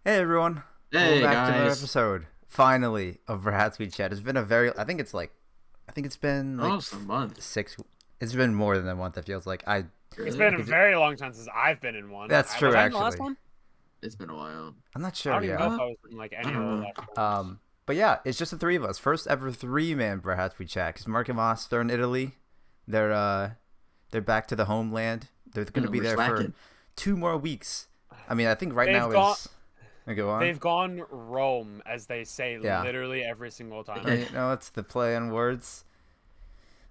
Hey everyone, welcome Hey back to another guys, episode. Finally, of Bruhaps chat. It's been a very, I think it's been like almost a month. six. It's been more than a month. It feels like It's Really? been a because very long time since I've been in one. that's true Was I in the last actually. one? It's been a while. I'm not I sure. don't even know Yeah. if I was in like I any of don't the know. last ones. But yeah, it's just the three of us. First ever three-man Bruhaps chat. Because Marc and Moss, they're in Italy. They're back to the homeland. They're going to be We're there for slacking. 2 more weeks. I mean, I think right They've now gone. is. Go on. They've gone Rome, as they say, Yeah. literally every single time. You know, it's the play on words.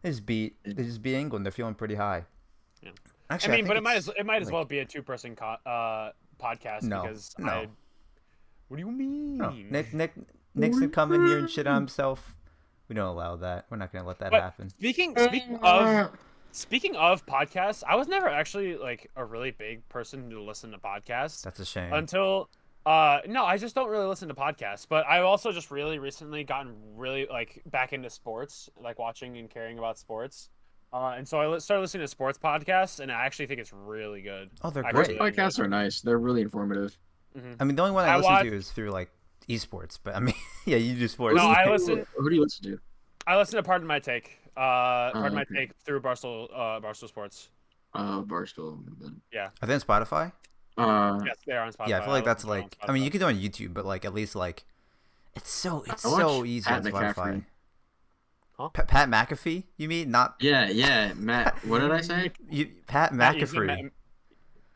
They just beat England. They're feeling pretty high. Yeah. I Actually, I mean, think but it's it might as like well be a two-person podcast no, because no, I. What do you no. mean? Nick's gonna come in here and shit on himself. We don't allow that. We're not gonna let that But happen. speaking of podcasts, I was never actually like a really big person to listen to podcasts That's a shame. until no, I just don't really listen to podcasts. But I've also just really recently gotten really like back into sports, like watching and caring about sports. And so started listening to sports podcasts, and I actually think it's really good. Oh, they're I Sports great. really enjoy podcasts are nice. They're really informative. them. I mean, the only one I I listen watch to is through like esports. But I mean, yeah, you do sports. No, I Who listen. who do you listen to? I listen to Pardon My Take. Pardon My Okay. Take through Barstool Sports. Barstool. Then. Yeah. I think Spotify. Yes, they are on Spotify. Yeah, I feel like listen that's to it on like. I mean, Spotify. you can do it on YouTube, but like at least like, it's I so watch easy Pat on Spotify. McCaffrey. Huh? Pat McAfee? You mean not Yeah, Matt. What did I say? Pat Matt, you see McAfee?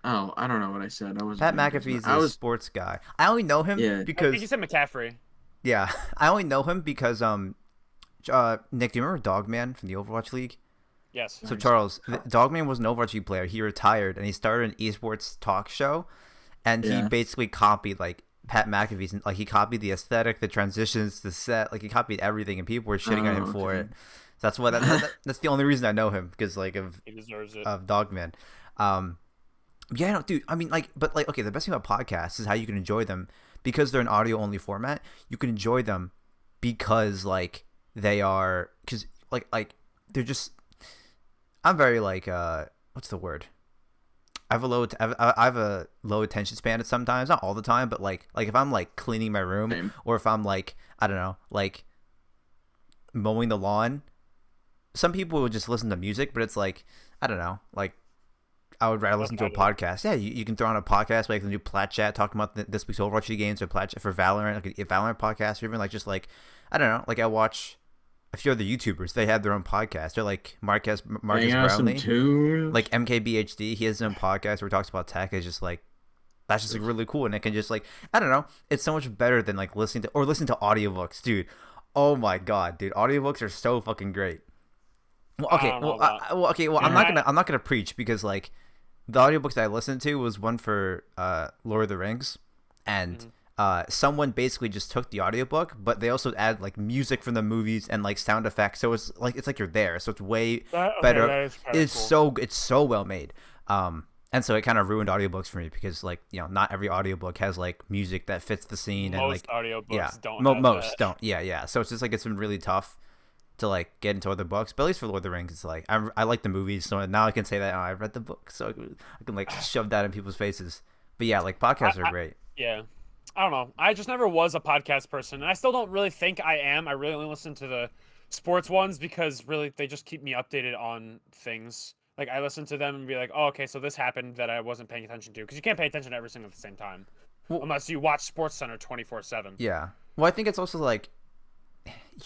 Oh, I don't know what I said. I wasn't. Pat paying attention. McAfee's a sports guy. I only know him Yeah. I think because you said McCaffrey. yeah, I only know him because Nick, do you remember Dogman from the Overwatch League? Yes. So Charles, Dogman was an Overwatch League player. He retired and he started an esports talk show, and he Yeah. basically copied like Pat McAfee's. Like he copied the aesthetic, the transitions, the set. Like he copied everything, and people were shitting on him for okay. it. So that's what that's the only reason I know him because like He deserves it. of Dogman. Yeah, no, dude. I mean, like, but like, okay, the best thing about podcasts is how you can enjoy them because they're an audio only format. You can enjoy them because like they are because like they're just. I'm very like what's the word? I have a low attention span at sometimes, not all the time, but like if I'm like cleaning my room Same. or if I'm like I don't know like mowing the lawn. Some people will just listen to music, but it's like I don't know like I would rather listen to a podcast. Yeah, you can throw on a podcast like you can do Plat Chat talking about this week's Overwatch League games or Plat Chat for Valorant, like a Valorant podcast, or even like just like I don't know, like I watch a few other YouTubers. They have their own podcast. They're like Marcus Hang out some Brownlee, tunes. like MKBHD. He has his own podcast where he talks about tech. It's just like that's just like really cool, and it can just like I don't know. It's so much better than like listening to audiobooks, dude. Oh my god, dude, audiobooks are so fucking great. Well, okay, I don't know well, about- okay, well, I'm not gonna preach because like the audiobooks that I listened to was one for Lord of the Rings, and someone basically just took the audiobook, but they also add like music from the movies and like sound effects, so it's like you're there, so it's way better. That is kinda It's so well made. And so it kind of ruined audiobooks for me because like not every audiobook has like music that fits the scene and like Most audiobooks yeah don't have most that. don't yeah so it's just like it's been really tough to like get into other books, but at least for Lord of the Rings, it's like I like the movies, so now I can say that I read the book, so I can like shove that in people's faces. But yeah, like podcasts are great. Yeah. I don't know. I just never was a podcast person, and I still don't really think I am. I really only listen to the sports ones because really they just keep me updated on things. Like I listen to them and be like, "Oh, okay, so this happened that I wasn't paying attention to," because you can't pay attention to everything at the same time, Well, unless you watch Sports Center 24/7. yeah. Well, I think it's also like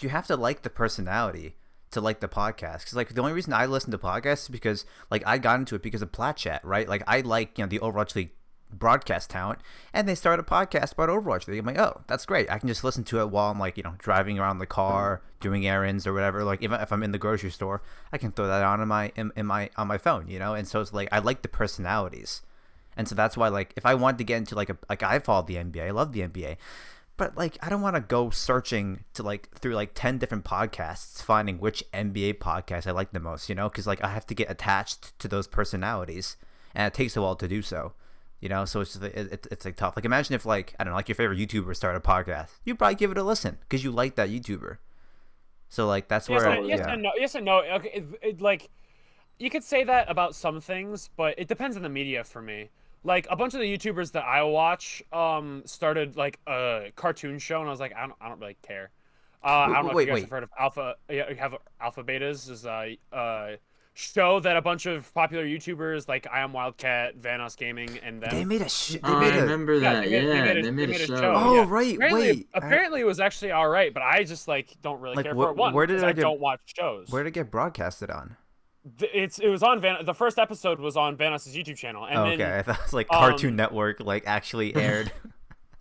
you have to like the personality to like the podcast because like the only reason I listen to podcasts is because like I got into it because of Plat Chat, right? Like I like the Overwatch League broadcast talent, and they started a podcast about Overwatch League. I'm like, oh, that's great. I can just listen to it while I'm like driving around the car, doing errands or whatever. Like even if I'm in the grocery store, I can throw that on on my phone, And so it's like I like the personalities, and so that's why like if I wanted to get into like I follow the NBA, I love the NBA. But like I don't want to go searching to like through like 10 different podcasts finding which NBA podcast I like the most, because like I have to get attached to those personalities, and it takes a while to do so. So it's just, it's like tough. Like imagine if like I don't know, like your favorite YouTuber started a podcast, you'd probably give it a listen because you like that YouTuber. So like that's Yes, where and, yes and no. Yes and no. Okay, like you could say that about some things, but it depends on the media for me. like a bunch of the YouTubers that I watch started like a cartoon show, and I was like, I don't really care. I don't know if you guys have Wait. heard of Alpha. Yeah, you have Alpha Betas is a show that a bunch of popular YouTubers like I Am Wildcat, Vanos Gaming, and They them. made a sh- Oh, they I made a remember Yeah, that. Yeah, they made a show. Oh Yeah, right, apparently, wait. apparently it was actually all right, but I just like don't really Like care for it. One, where did because it I get don't watch shows. where did it get broadcasted on? It was on the first episode was on Vanos' YouTube channel, and Oh, then okay, I thought it was like Cartoon Network like actually aired.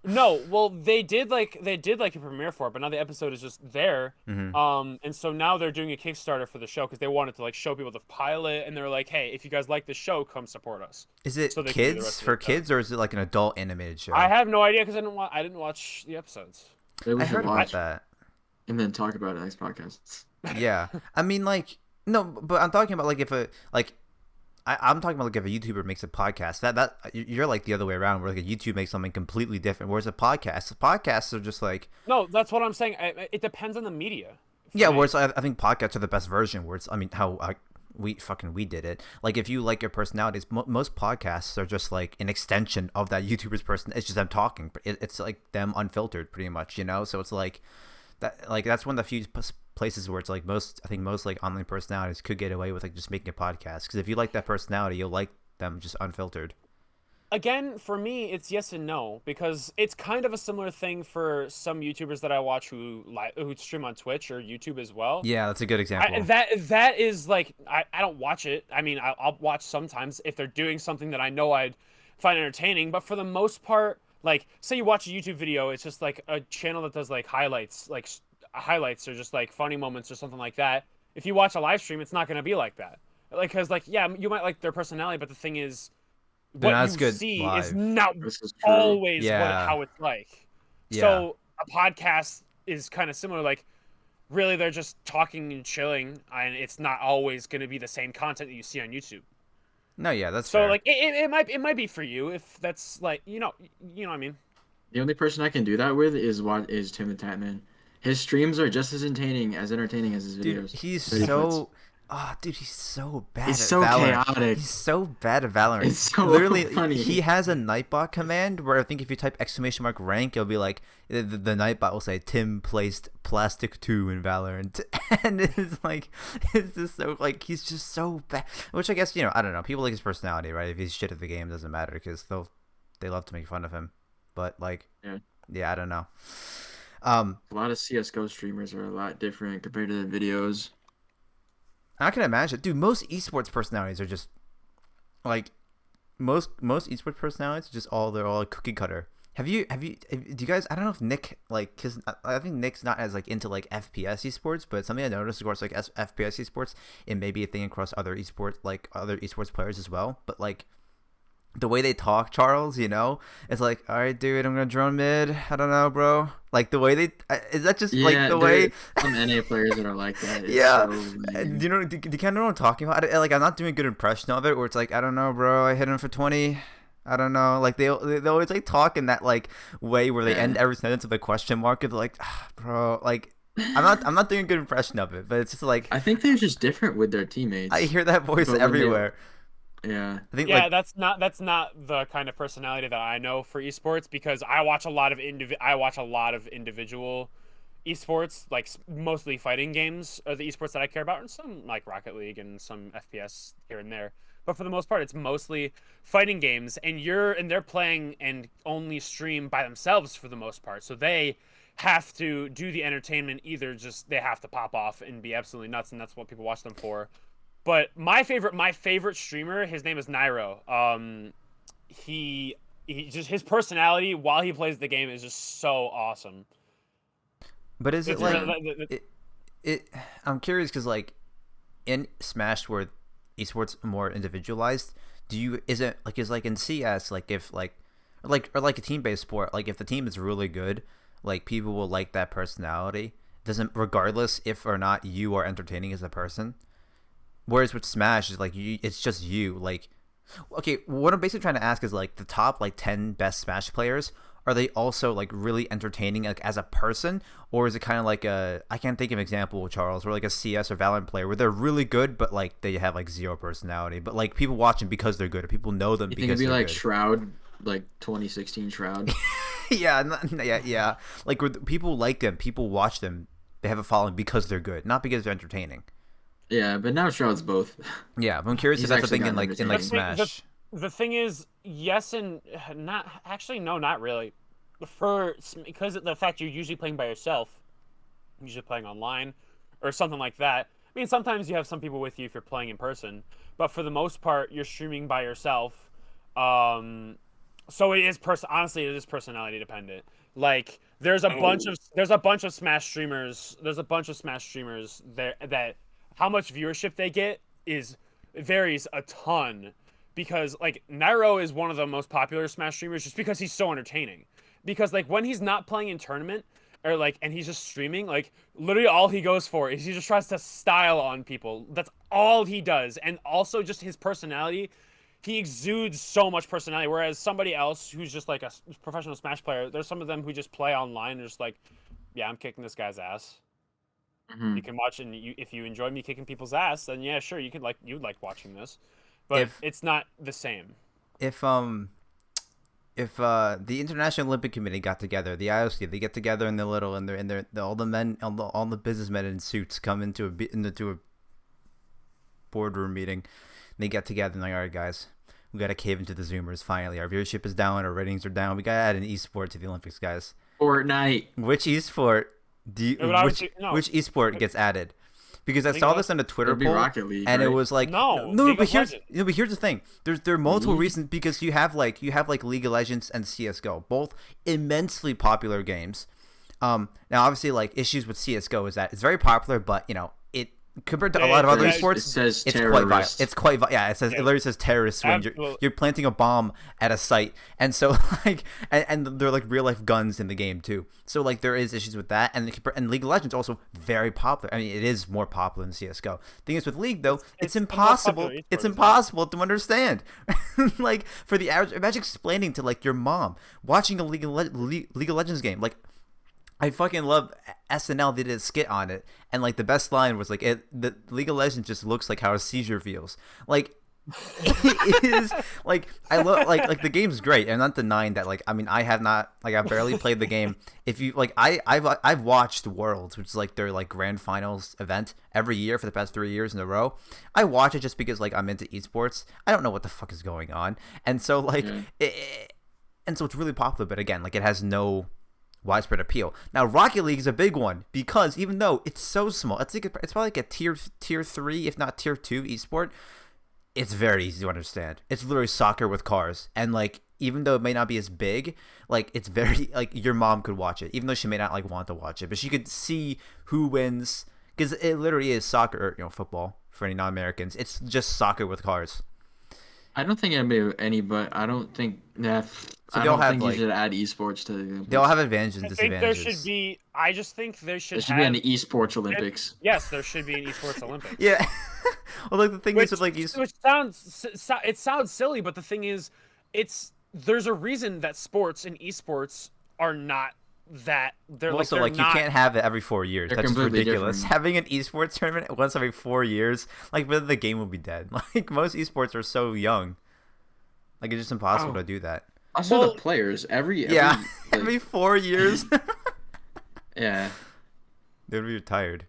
no, well they did like a premiere for it, but now the episode is just there. And so now they're doing a Kickstarter for the show because they wanted to like show people the pilot, and they're like, hey, if you guys like the show, come support us. Is it So they can do the kids rest of for the show. kids or is it like an adult animated show? I have no idea because I didn't watch the episodes. Maybe we I should heard about watch that. and then talk about it next podcast. Yeah, I mean like no, but I'm talking about like if a like. I'm talking about like if a YouTuber makes a podcast, that you're like the other way around, where like a YouTube makes something completely different. Whereas podcasts are just like No, that's what I'm saying. It depends on the media. yeah. For me. Whereas I think podcasts are the best version. Where it's I mean how we did it. Like if you like your personalities, most podcasts are just like an extension of that YouTuber's person. It's just them talking. It's like them unfiltered, pretty much. You know, so it's like that. Like that's one of the few places where it's like I think most like online personalities could get away with like just making a podcast, because if you like that personality, you'll like them just unfiltered. Again, for me, it's yes and no, because it's kind of a similar thing for some YouTubers that I watch who stream on Twitch or YouTube as well. Yeah, that's a good example. That is like I don't watch it. I mean, I'll watch sometimes if they're doing something that I know I'd find entertaining, but for the most part, like say you watch a YouTube video, it's just like a channel that does like highlights or just like funny moments or something like that. If you watch a live stream, it's not going to be like that. Like, because like, yeah, you might like their personality, but the thing is, They're not what as you good see live. is not This is true. always Yeah. how it's like. Yeah. So a podcast is kind of similar. Like, really, they're just talking and chilling, and it's not always going to be the same content that you see on YouTube. No, yeah, that's So fair. like, it might be for you if that's like, you know what I mean. The only person I can do that with is Tim the Tatman. His streams are just as entertaining as his dude, videos. he's But he so dude, he's so bad He's at so Valorant. chaotic. He's so bad at Valorant. It's so Literally, funny. he has a Nightbot command where I think if you type !rank, it'll be like the Nightbot will say Tim placed plastic 2 in Valorant, and it's just so like he's just so bad. Which I guess I don't know. People like his personality, right? If he's shit at the game, it doesn't matter because they love to make fun of him. But like, yeah, I don't know. A lot of CS:GO streamers are a lot different compared to the videos. I can imagine, dude. Most esports personalities are just like most esports personalities are just they're all like cookie cutter. Do you guys? I don't know if Nick because I think Nick's not as like into like FPS esports, but something I noticed, of course, like FPS esports, it may be a thing across other esports players as well. But like the way they talk, Charles, it's like, all right, dude, I'm gonna drone mid. I don't know, bro. Like the way they is that just like the way some NA players that are like that. Yeah. So Do you kind of know what I'm talking about? Like I'm not doing a good impression of it, where it's like, I don't know, bro. I hit him for 20. I don't know. Like they always like talk in that like way where they end every sentence with a question mark. And they're like, bro, like I'm not doing a good impression of it, but it's just like I think they're just different with their teammates. I hear that voice But when everywhere. Yeah. I think that's not the kind of personality that I know for esports, because I watch a lot of individual esports, like mostly fighting games are the esports that I care about, and some like Rocket League and some FPS here and there. But for the most part, it's mostly fighting games, and they're playing and only stream by themselves for the most part. So they have to do the entertainment, either just they have to pop off and be absolutely nuts, and that's what people watch them for. But my favorite streamer, his name is Nairo. He just, his personality while he plays the game is just so awesome. But is it I'm curious because like in Smash where esports are more individualized, is like in CS, like if like a team-based sport, like if the team is really good, like people will like that personality, doesn't regardless if or not you are entertaining as a person. Whereas with Smash is like it's just you. Like, okay, what I'm basically trying to ask is like the top like 10 best Smash players are they also like really entertaining like as a person, or is it kind of like I can't think of an example, Charles, where like a CS or Valorant player where they're really good but like they have like zero personality, but like people watch them because they're good, or people know them You think because it'd be they're like good. Shroud, like 2016 Shroud? Yeah. Like where people like them, people watch them, they have a following because they're good, not because they're entertaining. Yeah, but now Shroud's both. Yeah, but I'm curious if He's that's a actually thing in gotten like The thing, entertaining. Smash. the thing is, yes and not. Actually, no, not really. Because of the fact you're usually playing by yourself, usually playing online, or something like that. I mean, sometimes you have some people with you if you're playing in person, but for the most part, you're streaming by yourself. So it is honestly, it is personality dependent. Like there's a bunch of Smash streamers. There's a bunch of Smash streamers there that how much viewership they get is varies a ton because like Nairo is one of the most popular Smash streamers just because he's so entertaining. Because like when he's not playing in tournament or like and he's just streaming, like literally all he goes for is he just tries to style on people. That's all he does. And also just his personality, he exudes so much personality. Whereas somebody else who's just like a professional Smash player, there's some of them who just play online and just like, yeah, I'm kicking this guy's ass. Hmm. You can watch and if you enjoy me kicking people's ass, then yeah, sure, you'd like watching this, but it's not the same. If if the International Olympic Committee got together, the IOC, they get together in the little and they're all the men, all the businessmen in suits come into a boardroom meeting. And they get together and like, all right, guys, we got to cave into the Zoomers. Finally, our viewership is down, our ratings are down. We got to add an esport to the Olympics, guys. Fortnite. Which esport which esport gets added? Because I saw this on a Twitter It'd be poll, Rocket League, and right? it was like No, but here's the thing. There are multiple League? reasons because you have like League of Legends and CS:GO, both immensely popular games. Now obviously like issues with CS:GO is that it's very popular, but you know it compared to a lot of other It esports, says it's quite violent. terrorist. It's quite yeah. It says it literally says terrorist when you're planting a bomb at a site, and so like and they're like real life guns in the game too. So like there is issues with that, and League of Legends also very popular. I mean, it is more popular than CS:GO. Thing is with League though, it's impossible. It's impossible to understand. Like for the average, imagine explaining to like your mom watching a League of Legends game like. I fucking love SNL. They did a skit on it, and like the best line was like, "The League of Legends just looks like how a seizure feels." Like, it is like I love like the game's great. I'm not denying that. Like, I mean, I have not like I barely played the game. If you like, I've watched Worlds, which is like their like grand finals event every year for the past 3 years in a row. I watch it just because like I'm into esports. I don't know what the fuck is going on, and so like, and so it's really popular. But again, like it has no widespread appeal. Now Rocket League is a big one because even though it's so small, it's probably like a tier 3 if not tier 2 esport. It's very easy to understand. It's literally soccer with cars, and like even though it may not be as big, like it's very like your mom could watch it even though she may not like want to watch it, but she could see who wins because it literally is soccer or, you know, football for any non-Americans. It's just soccer with cars. I don't think it'd be any, but I don't think that. So I they all don't have, think like- you should add esports to the Olympics. They all have advantages and I think there disadvantages. should be. I just think there should. There should be have, an esports Olympics. Yes, there should be an esports Olympics. Yeah. Well, like the thing is with like which sounds silly, but the thing is, there's a reason that sports and esports are not that. They're also they're like not, you can't have it every 4 years. They're That's just completely ridiculous. different. Having an esports tournament once every 4 years, like whether the game will be dead. Like most esports are so young, like it's just impossible to do that. Also, Well, the players every Yeah, like, every 4 years, yeah. they'd be retired.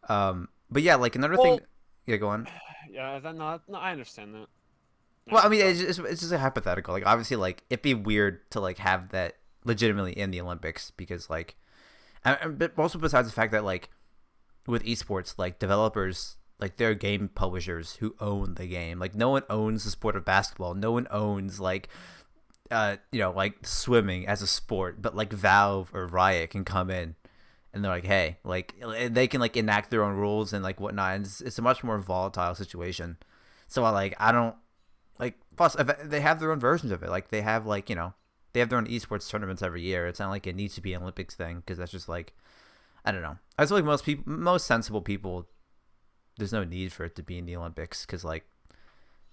But yeah, like another thing. Yeah, go on. Yeah, no, I understand that. Well, I mean, it's just a hypothetical. Like, obviously, like it'd be weird to like have that legitimately in the Olympics because, like, but also besides the fact that like with esports, like developers, like they're game publishers who own the game. Like, no one owns the sport of basketball. No one owns like, you know, like swimming as a sport. But like Valve or Riot can come in. And they're like, hey, like they can like enact their own rules and like whatnot. And it's a much more volatile situation. So I don't like. Plus, they have their own versions of it. Like they have like, you know, they have their own esports tournaments every year. It's not like it needs to be an Olympics thing because that's just like, I don't know. I feel like most sensible people, there's no need for it to be in the Olympics because like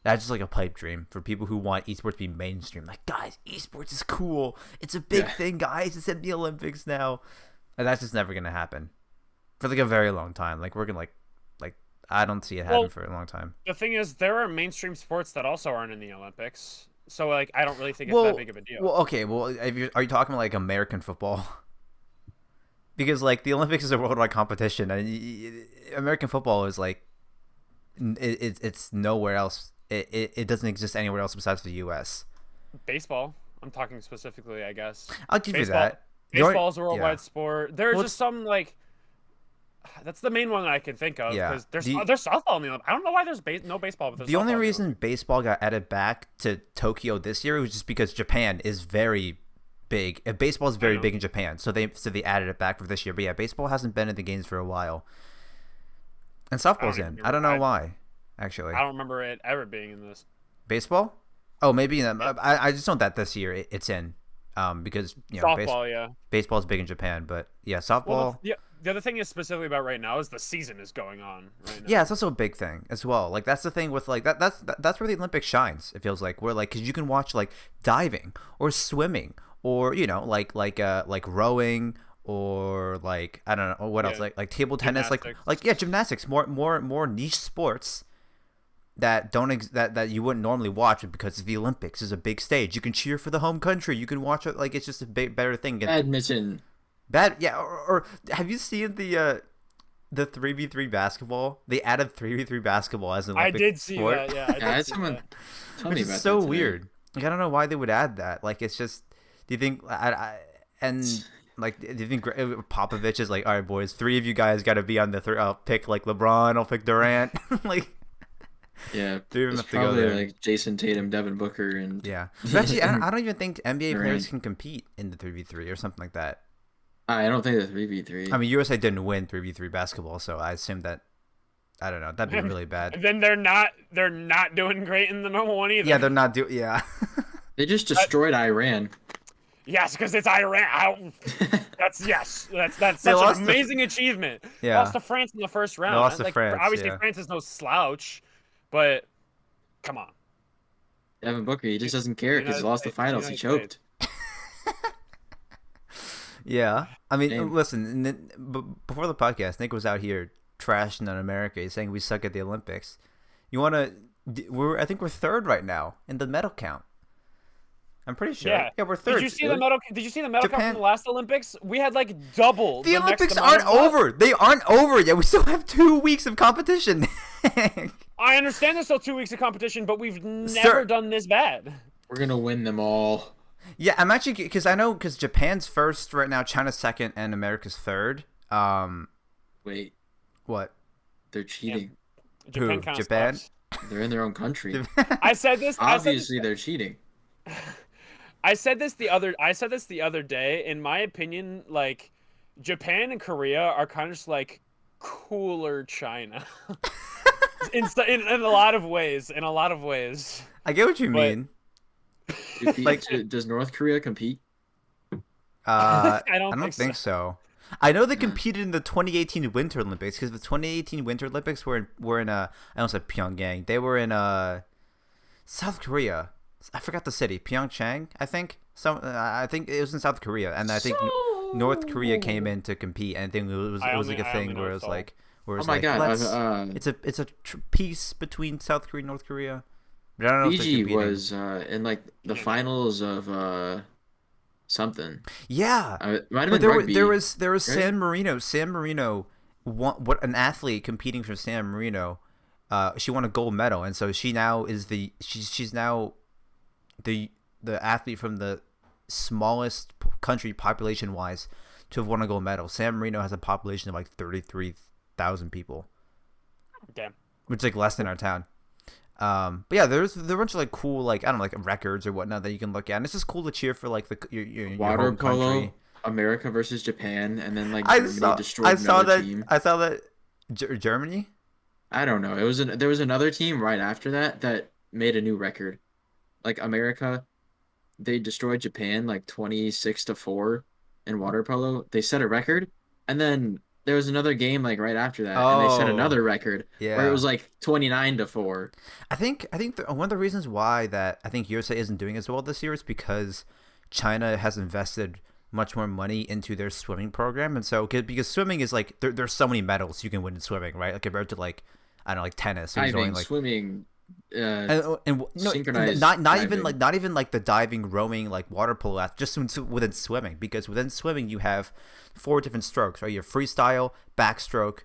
That's just like a pipe dream for people who want esports to be mainstream. Like, guys, esports is cool. It's a big thing, guys. It's in the Olympics now. And that's just never gonna happen for like a very long time. Like we're gonna like I don't see it happen for a long time. The thing is, there are mainstream sports that also aren't in the Olympics. So like I don't really think it's that big of a deal. Well, okay. Well, are you talking like American football? Because like the Olympics is a worldwide competition, and American football is like it's nowhere else. It doesn't exist anywhere else besides the U.S. Baseball. I'm talking specifically, I guess. I'll give you that. Baseball is a worldwide sport. There's just some like. That's the main one that I can think of because there's softball in the Olympics. I don't know why there's no baseball. But the only reason baseball got added back to Tokyo this year was just because Japan is very big. Baseball is very big in Japan, so they added it back for this year. But yeah, baseball hasn't been in the games for a while, and softball's in. I don't know why. Actually, I don't remember it ever being in this. Baseball? Oh, maybe. I just know that this year it's in. Because softball, baseball is big in Japan, but softball. Well, the other thing is specifically about right now is the season is going on right now. Yeah, it's also a big thing as well. Like that's the thing with like that's where the Olympics shines. It feels like because you can watch like diving or swimming or like rowing or like I don't know what else like table tennis gymnastics more niche sports that that you wouldn't normally watch because the Olympics is a big stage. You can cheer for the home country. You can watch it like it's just a better thing. Badminton. Or have you seen the 3v3 basketball? They added 3v3 basketball as an Olympic I did see sport. that. Yeah, I had someone tell me about so that weird. Like I don't know why they would add that. Like it's just. Do you think do you think Popovich is like, all right, boys, 3 of you guys got to be on the three? I'll pick like LeBron. I'll pick Durant. like. Yeah, it's probably like Jason Tatum, Devin Booker, and But actually, I don't even think NBA players can compete in the 3v3 or something like that. I don't think the 3v3. I mean, USA didn't win 3v3 basketball, so I assume that I don't know. That'd be really bad. And then they're not doing great in the normal one either. Yeah, they're not doing. Yeah. They just destroyed Iran. Yes, because it's Iran. That's such an amazing achievement. Yeah. Lost to France in the first round. Lost to France. Obviously, France is no slouch, but come on. Devin Booker, he just doesn't care because he lost the finals. He choked. Yeah, I mean, listen. Before the podcast, Nick was out here trashing on America. He's saying we suck at the Olympics. You want to? I think we're third right now in the medal count. I'm pretty sure. Yeah, we're third. Did you see the medal count from the last Olympics? We had like double. The Olympics aren't over. They aren't over yet. We still have 2 weeks of competition. I understand there's still 2 weeks of competition, but we've never done this bad. We're gonna win them all. Yeah, I'm actually because Japan's first right now, China's second, and America's third. Wait. What? They're cheating. Yeah. Japan? They're in their own country. I said this. Obviously, they're cheating. I said this the other day. In my opinion, like Japan and Korea are kind of just like cooler China. in a lot of ways. I get what you mean. Does North Korea compete? I don't think so. I know they competed in the 2018 Winter Olympics because the 2018 Winter Olympics were in I almost said Pyongyang. They were in South Korea. I forgot the city. Pyeongchang, I think. I think it was in South Korea, and I think North Korea came in to compete, and I think it was like a thing where it was like, it's a peace between South Korea and North Korea. But I don't know Fiji if was in like the finals of something. Yeah, it might have been rugby, there was right? San Marino. An athlete competing for San Marino. She won a gold medal, and so she now is she's now the athlete from the smallest country population wise to have won a gold medal. San Marino has a population of like 33,000 people. Damn. Which is like less than our town. But yeah, there's a bunch of like cool like I don't know like records or whatnot that you can look at. And it's just cool to cheer for like your water home polo, country. America versus Japan, and then like I saw that Germany. I don't know. There was another team right after that made a new record. Like America, they destroyed Japan like 26-4 in water polo. They set a record, and then there was another game like right after that, and they set Oh, another record where it yeah. was like 29-4. I think one of the reasons why that I think USA isn't doing as well this year is because China has invested much more money into their swimming program, and so because swimming is like there's so many medals you can win in swimming, right? Like compared to like I don't know, like tennis, who's going Diving, like swimming, and no, synchronized not even like the diving, rowing, like water polo, just within swimming, because within swimming you have 4 different strokes, right? You have freestyle, backstroke,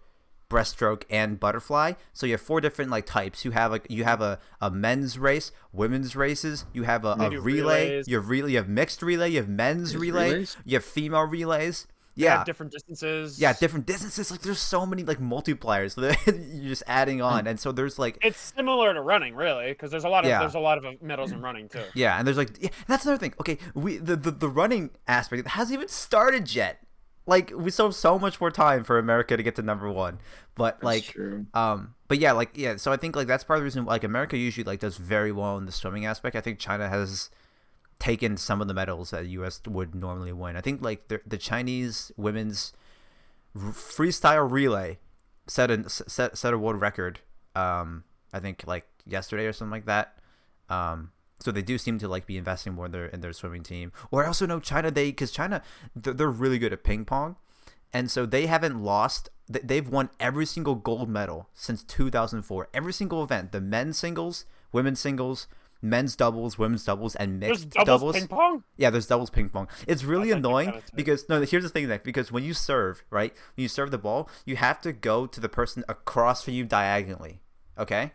breaststroke, and butterfly. So you have 4 different like types. You have a men's race, women's races. You have They a do relay. relays. You have mixed relay. You have men's There's relay. relays. You have female relays. They have Yeah, different distances. yeah, different distances. Like there's so many like multipliers that you're just adding on, and so there's like It's similar to running, really, because there's a lot of yeah. medals in running too. Yeah, and there's like that's another thing. Okay, the running aspect hasn't even started yet. Like we still have so much more time for America to get to #1, but That's like true. but yeah, like yeah. So I think like that's part of the reason like America usually like does very well in the swimming aspect. I think China has taken some of the medals that U.S. would normally win. I think like the Chinese women's freestyle relay set a world record. I think like yesterday or something like that. So they do seem to like be investing more in their swimming team. Or I also know China because China they're really good at ping pong, and so they haven't lost. They've won every single gold medal since 2004. Every single event: the men's singles, women's singles, men's doubles, women's doubles, and There's mixed doubles ping pong. Yeah, there's doubles ping pong. It's really That's actually annoying kinda sick. because no. Here's the thing, Nick. Because when you serve, right, when you serve the ball, you have to go to the person across from you diagonally. Okay.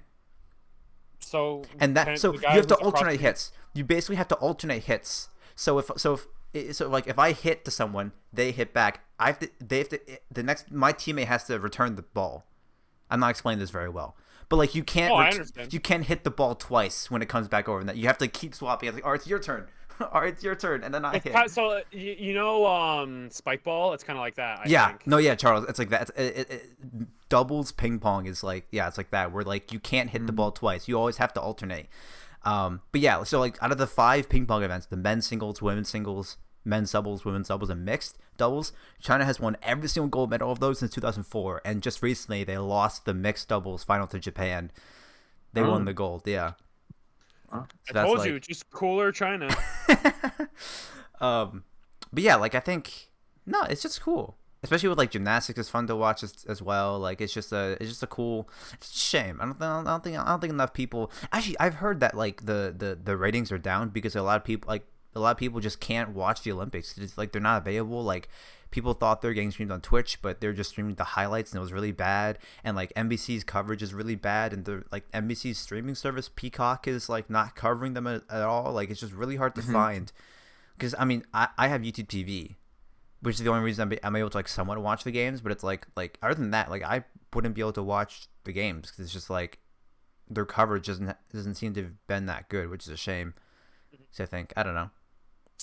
So And can so the you guy have to who's across alternate from- hits. You basically have to alternate hits. So like if I hit to someone, they hit back. My teammate has to return the ball. I'm not explaining this very well, but like you can't Oh, I understand. you can't hit the ball twice when it comes back over. And that you have to keep swapping. It's like, all right, it's your turn. All right, it's your turn, and then I hit. So you know, spike ball. It's kind of like that. I Yeah, think. no, yeah, Charles. It's like that. Doubles ping pong is like it's like that. Where like you can't hit the ball twice. You always have to alternate. But yeah, so like out of the 5 ping pong events, the men's singles, women's singles, men's doubles, women's doubles, and mixed doubles, China has won every single gold medal of those since 2004. And just recently, they lost the mixed doubles final to Japan. They won the gold. Yeah. Wow. So I told like, you, just cooler China. but yeah, like I think no, it's just cool. Especially with like gymnastics, it's fun to watch as well. Like it's just a cool. It's a shame. I don't think enough people. Actually, I've heard that like the ratings are down because a lot of people just can't watch the Olympics. It's like they're not available. Like people thought they were getting streamed on Twitch, but they're just streaming the highlights, and it was really bad. And like NBC's coverage is really bad, and the like NBC's streaming service Peacock is like not covering them at all. Like it's just really hard to find. Because I mean, I have YouTube TV, which is the only reason I'm able to like somewhat watch the games. But it's like other than that, like I wouldn't be able to watch the games because it's just like their coverage doesn't seem to have been that good, which is a shame. So I think I don't know.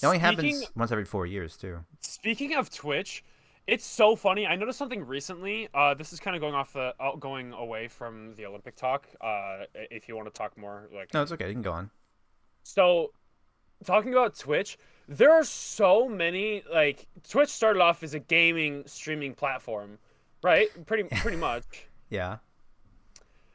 It only happens once every 4 years too. Speaking of Twitch, it's so funny. I noticed something recently. This is kind of going away from the Olympic talk. If you want to talk more, like No, it's okay. You can go on. so, talking about Twitch, there are so many. Like Twitch started off as a gaming streaming platform, right? Pretty much. Yeah.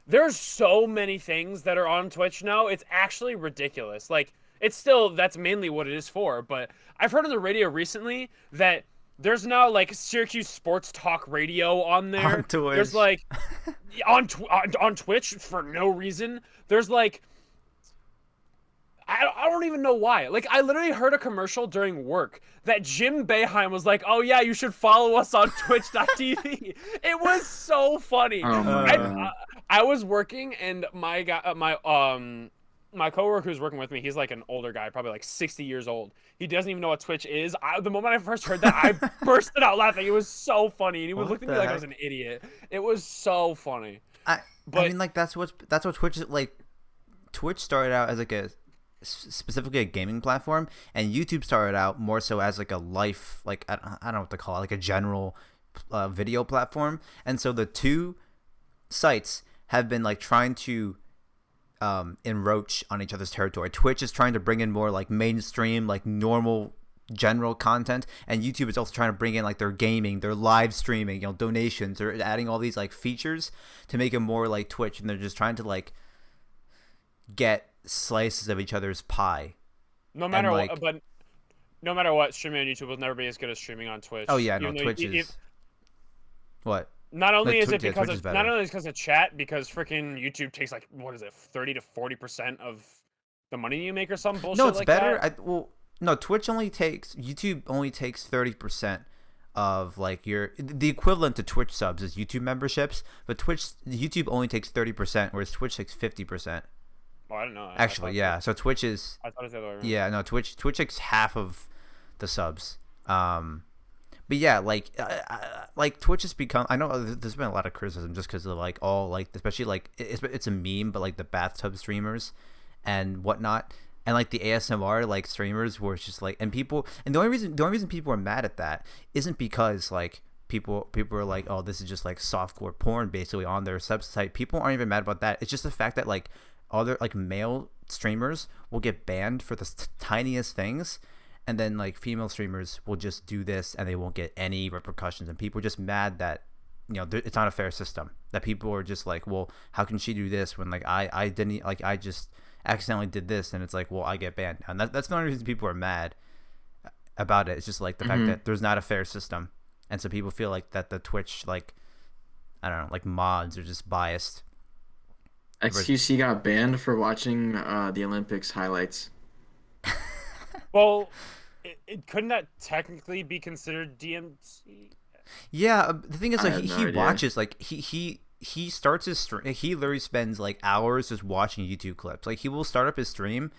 There's so many things that are on Twitch now. It's actually ridiculous. Like it's still that's mainly what it is for. But I've heard on the radio recently that there's now like Syracuse Sports Talk Radio on there. On Twitch. There's like on Twitch for no reason. There's like I don't even know why. Like I literally heard a commercial during work that Jim Boeheim was like, "Oh yeah, you should follow us on Twitch.tv." It was so funny. Oh my God. I was working and my guy, my coworker who's working with me, he's like an older guy, probably like 60 years old. He doesn't even know what Twitch is. The moment I first heard that, I bursted out laughing. It was so funny, and he would look at me like I was an idiot. It was so funny. I mean, like that's what Twitch is like. Twitch started out as like specifically a gaming platform, and YouTube started out more so as like a life, like I don't know what to call it, like a general video platform. And so the two sites have been like trying to encroach on each other's territory. Twitch is trying to bring in more like mainstream, like normal general content, and YouTube is also trying to bring in like their gaming, their live streaming, donations. They're adding all these like features to make it more like Twitch, and they're just trying to like get slices of each other's pie. No matter what, but no matter what, streaming on YouTube will never be as good as streaming on Twitch. Oh yeah, no, Twitch is what? Not only is it yeah, because of chat, because freaking YouTube takes like, what is it, 30 to 40% of the money you make or some bullshit. No, it's like better. That? No, YouTube only takes 30% of like the equivalent to Twitch subs is YouTube memberships, but YouTube only takes 30%, whereas Twitch takes 50%. Oh, I don't know. Actually, yeah. So Twitch is. I thought it was the other way around. Yeah, no, Twitch takes half of the subs. But yeah, like Twitch has become. I know there's been a lot of criticism just because of like all like, especially like it's a meme, but like the bathtub streamers and whatnot, and like the ASMR like streamers where it's just like, and the only reason people are mad at that isn't because like people are like, oh, this is just like softcore porn basically on their site. People aren't even mad about that. It's just the fact that like other like male streamers will get banned for the tiniest things, and then like female streamers will just do this and they won't get any repercussions, and people are just mad that it's not a fair system, that people are just like, well, how can she do this when like I didn't, like I just accidentally did this, and it's like, well, I get banned. And that's the only reason people are mad about it. It's just like the fact that there's not a fair system, and so people feel like that the Twitch, like, I don't know, like mods are just biased. XQC got banned for watching the Olympics highlights. Well, couldn't that technically be considered DMC? Yeah, the thing is, like, he idea. watches, like, he starts his stream. He literally spends like hours just watching YouTube clips. Like, he will start up his stream,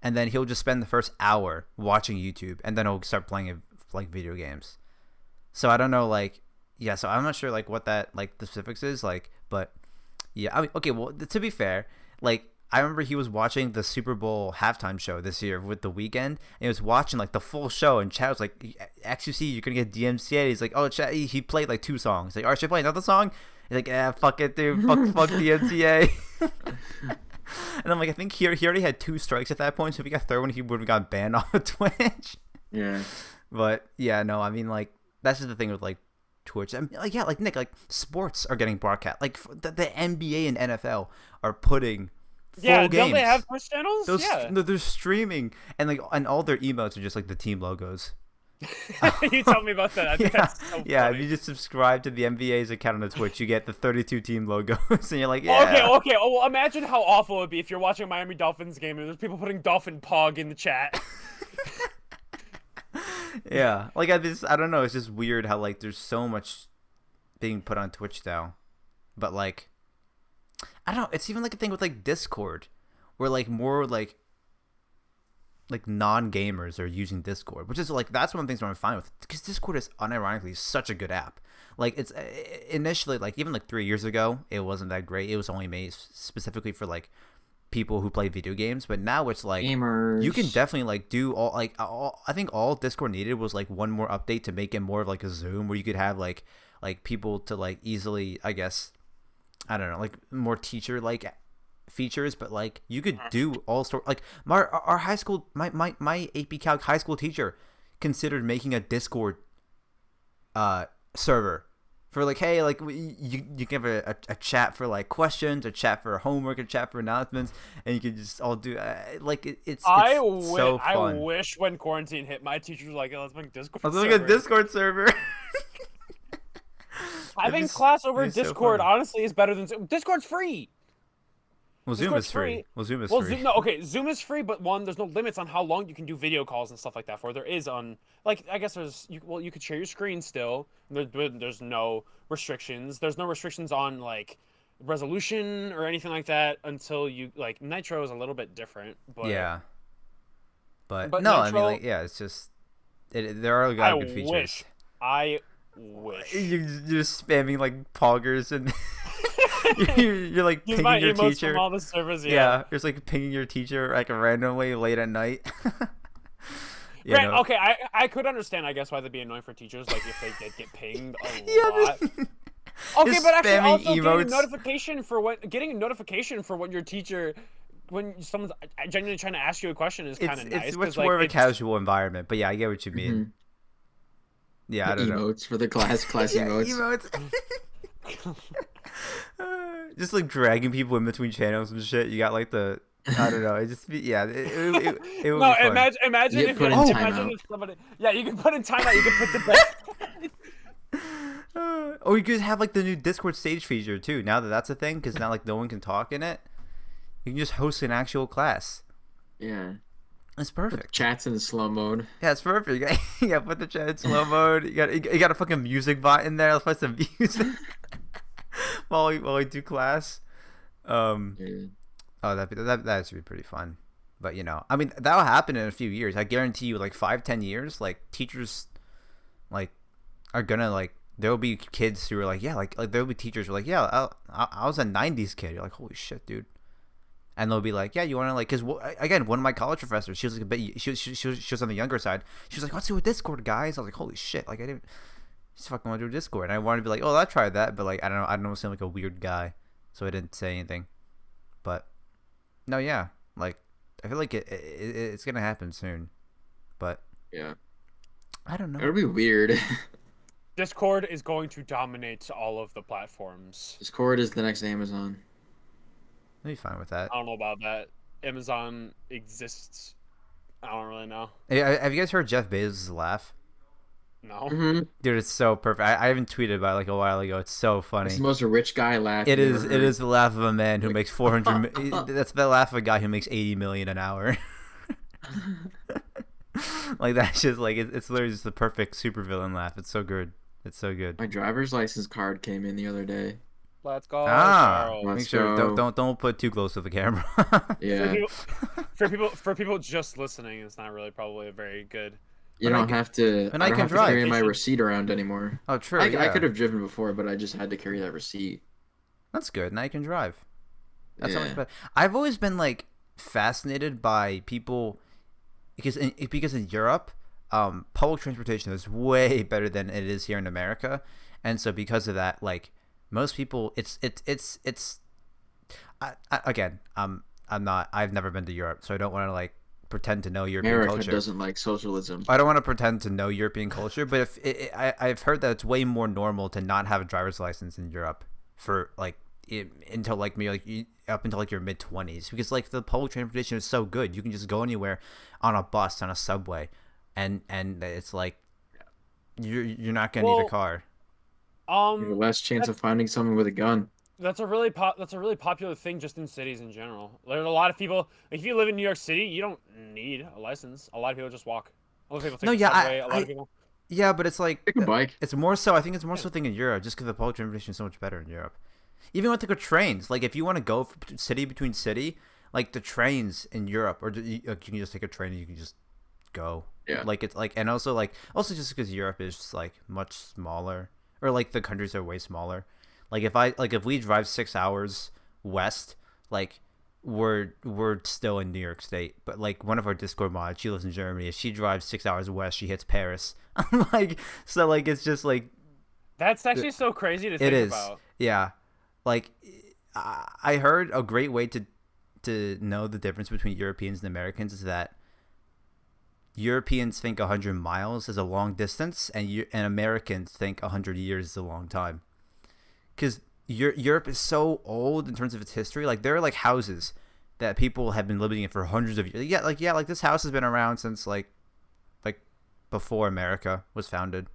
and then he'll just spend the first hour watching YouTube, and then he'll start playing like video games. So I don't know, like, yeah. So I'm not sure like what that like the specifics is like, but yeah. I mean, okay. Well, to be fair, like, I remember he was watching the Super Bowl halftime show this year with The Weeknd, and he was watching like the full show, and Chad was like, XUC, you're gonna get DMCA. He's like, oh, Chad, he played like 2 songs. He's like, all right, should I play another song? He's like, yeah, fuck it, dude, fuck DMCA. And I'm like, I think he already had 2 strikes at that point, so if he got a third one, he would have got banned off of Twitch. Yeah. But yeah, no, I mean, like, that's just the thing with like Twitch. I mean, like, yeah, like Nick, like sports are getting broadcast. Like the NBA and NFL are putting full games. Don't they have Twitch channels? No, they're streaming, and like, and all their emotes are just like the team logos. You told me about that. I think that's so yeah. funny. If you just subscribe to the NBA's account on the Twitch, you get the 32 team logos, and you're like, yeah. Okay. Oh, well, imagine how awful it would be if you're watching a Miami Dolphins game and there's people putting Dolphin Pog in the chat. Yeah, like I don't know. It's just weird how like there's so much being put on Twitch now, but like, I don't know. It's even like a thing with like Discord, where like more like non-gamers are using Discord, which is like, that's one of the things I'm fine with, because Discord is unironically such a good app. Like, it's initially, like, even like 3 years ago, it wasn't that great. It was only made specifically for like people who play video games, but now it's like Gamers. You can definitely like do I think all Discord needed was like one more update to make it more of like a Zoom, where you could have like people to like easily, I guess, I don't know, like more teacher like features, but like you could do all sort, like our high school, my AP Calc high school teacher considered making a Discord server for like, hey, like you can have a chat for like questions, a chat for homework, a chat for announcements, and you can just all do like it's so fun. I wish when quarantine hit, my teacher was like, oh, let's make a Discord let's server. make a Discord server. Having class over Discord honestly is better than Zoom. Discord's free. Well, Zoom is free. Zoom is free. Zoom is free, but one, there's no limits on how long you can do video calls and stuff like that for. There is on, like, I guess you could share your screen still. There's no restrictions. There's no restrictions on, like, resolution or anything like that until you, like, Nitro is a little bit different. But, yeah. But no, Nitro, I mean, like, yeah, it's just, there are a lot of good features. I wish. You're just spamming, like, poggers and... you're like Use pinging your emotes teacher. From all the servers, yeah, you're just like pinging your teacher like randomly late at night. Okay, I could understand, I guess, why that'd be annoying for teachers, like if they did get pinged a lot. Okay, but actually also getting a notification for what your teacher when someone's genuinely trying to ask you a question is kind of nice. It's much 'cause, more of a it's, casual environment, but yeah, I get what you mean. Mhm. Yeah, I don't know. Emotes for the class Yeah, emotes. Just like dragging people in between channels and shit. You got like the I don't know. It just yeah. It would No, be fun. imagine You if get put in imagine timeout. if somebody. Yeah, you can put in timeout. You can put the best. Or you could have like the new Discord stage feature too. Now that that's a thing, because now like no one can talk in it, you can just host an actual class. Yeah. It's Put perfect. chats in slow mode. Yeah, it's perfect. You got put the chat in slow mode. You got a fucking music bot in there. Let's play some music while we do class. Yeah. Oh, that should be pretty fun. But I mean, that'll happen in a few years. I guarantee you, like 5-10 years, like teachers, like are gonna like there'll be kids who are like, yeah, like there'll be teachers who are like, yeah, I was a '90s kid. You're like, holy shit, dude. And they'll be like, yeah, you want to like, because again, one of my college professors, she was like a bit, she was on the younger side. She was like, let's do a Discord, guys. I was like, holy shit, like I didn't just fucking want to do a Discord. And I wanted to be like, oh, I tried that, but like I don't know, seem like a weird guy, so I didn't say anything. But no, yeah, like I feel like it's gonna happen soon, but Yeah. I don't know. It'll be weird. Discord is going to dominate all of the platforms. Discord is the next Amazon. I'll be fine with that. I don't know about that. Amazon exists. I don't really know. Hey, have you guys heard Jeff Bezos' laugh? No. Mm-hmm. Dude, it's so perfect. I haven't tweeted about it like a while ago. It's so funny. It's the most rich guy laugh. It you've is. ever It heard. is the laugh of a man who makes 400. That's the laugh of a guy who makes 80 million an hour. Like that's just like it's literally just the perfect supervillain laugh. It's so good. It's so good. My driver's license card came in the other day. Let's go. Ah, Charles. Let's make sure go. don't put too close to the camera. Yeah. For people just listening, it's not really probably a very good. You But I don't can- have to. and I I don't can have to drive. carry my It should- receipt around anymore. Oh, true. I Yeah. could have driven before, but I just had to carry that receipt. That's good. Now you can drive. That's so much Yeah. better. I've always been like fascinated by people because in Europe, public transportation is way better than it is here in America, and so because of that, like most people, again, I've never been to Europe, so I don't want to like pretend to know European America culture. doesn't like socialism. I don't want to pretend to know European culture, but if I've heard that it's way more normal to not have a driver's license in Europe for like until like maybe like up until like your mid-20s, because like the public transportation is so good, you can just go anywhere on a bus, on a subway, and it's like you're not gonna need a car. You have less chance of finding someone with a gun. That's a really popular thing just in cities in general. There's a lot of people. If you live in New York City, you don't need a license. A lot of people just walk. A lot of people take No, the yeah, subway. A lot of people. Yeah, but it's like Take a bike. it's more so. I think it's more so thing in Europe, just because the public transportation is so much better in Europe. Even with like trains, like if you want to go city between city, like the trains in Europe, or you can just take a train and you can just go. Yeah. Like it's like, and also just because Europe is just like much smaller, or like the countries are way smaller. Like if we drive 6 hours west, like we're still in New York State. But like one of our Discord mods, she lives in Germany. If she drives 6 hours west, she hits Paris. Like so, like it's just like That's actually so crazy to think it is. about. Yeah, like I heard a great way to know the difference between Europeans and Americans is that Europeans think 100 miles is a long distance, and Americans think 100 years is a long time. Because Europe is so old in terms of its history. Like there are like houses that people have been living in for hundreds of years. Yeah, like this house has been around since like before America was founded.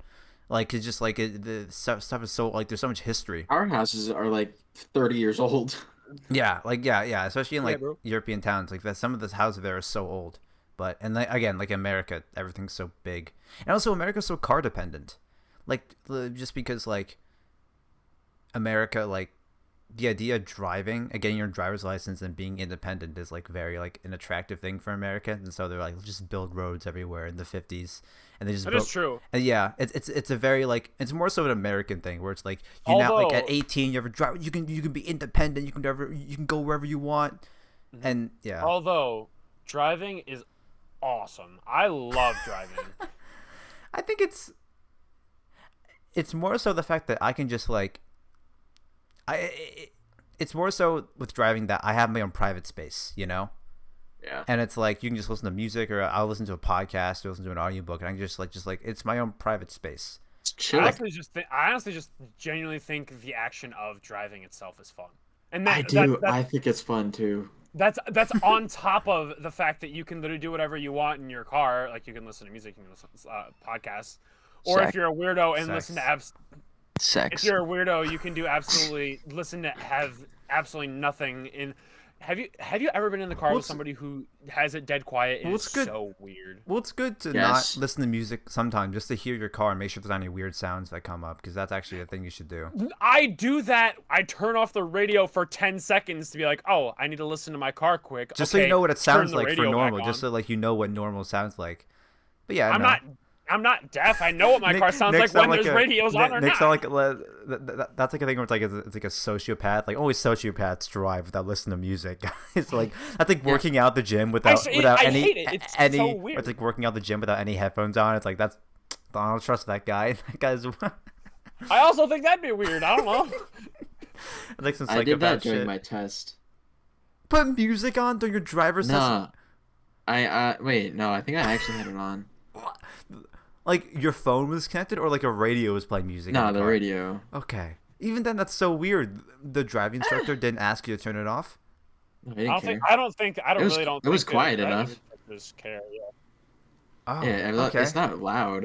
Like it's just like the stuff is so like there's so much history. Our houses are like 30 years old. Yeah, like yeah, especially in Yeah, like bro. European towns, like that. Some of the houses there are so old, but and like, again, like America, everything's so big, and also America's so car dependent, like just because like America, like the idea of driving, getting your driver's license and being independent is like very like an attractive thing for America, and so they're like let's just build roads everywhere in the 50s, and they just That built. is true. And yeah, it's a very like it's more so an American thing where it's like you now like at Although- 18 you have a drive, you can be independent, you can go wherever you want, and yeah. Although driving is awesome. I love driving. I think it's more so the fact that I can just like it's more so with driving that I have my own private space, you know. Yeah. And it's like you can just listen to music, or I'll listen to a podcast, or listen to an audiobook, and I can just like it's my own private space. It's chill. I honestly just genuinely think the action of driving itself is fun. And I do. I think it's fun too. That's on top of the fact that you can literally do whatever you want in your car. Like you can listen to music, you can listen to podcasts, or Sex. if you're a weirdo and Sex. listen to Sex. if you're a weirdo, you can do listen to have absolutely nothing in. Have you ever been in the car with somebody who has it dead quiet? And it's good. so weird. Well, it's good to not listen to music sometimes, just to hear your car and make sure there's not any weird sounds that come up, because that's actually a thing you should do. I do that. I turn off the radio for 10 seconds to be like, oh, I need to listen to my car quick. Just so you know what it sounds like for normal, back just so like you know what normal sounds like. But yeah, I'm not deaf. I know what my car sounds like when there's radios on or not. That's like a thing where it's like a sociopath. Like only sociopaths drive without listening to music. It's like that's like working out the gym without any hate it. It's so weird. It's like working out the gym without any headphones on. It's like I don't trust that guy. That guy's. I also think that'd be weird. I don't know. Like some I did that shit. during my test. Put music on during your driver's test. No, wait. No, I think I actually had it on. Like your phone was connected, or like a radio was playing music? No, the radio. Okay. Even then, that's so weird. The driving instructor didn't ask you to turn it off. No, I don't think. It was quiet enough. Care, yeah. Oh, yeah, okay. It's not loud.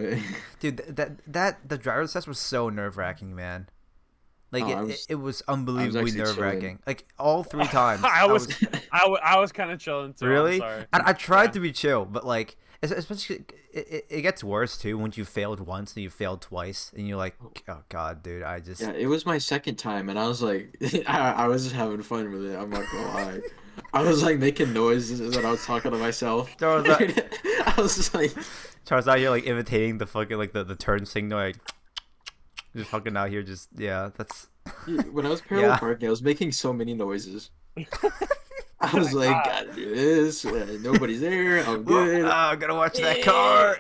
Dude, the driver's test was so nerve-wracking, man. Like it was unbelievably nerve-wracking. Like all 3 times. I was kind of chilling too. Really? I'm sorry. I tried to be chill, but like especially it gets worse too when you failed once and you failed twice and you're like, oh god, dude, Yeah, it was my second time and I was like, I was just having fun with it. I'm not gonna lie. I was like making noises and I was talking to myself. I was just like, Charles out here like imitating the fucking like the turn signal, like just fucking out here, just that's. When I was parallel parking, I was making so many noises. I was like, gotta do this. Nobody's there. I'm good. I'm gonna watch that car.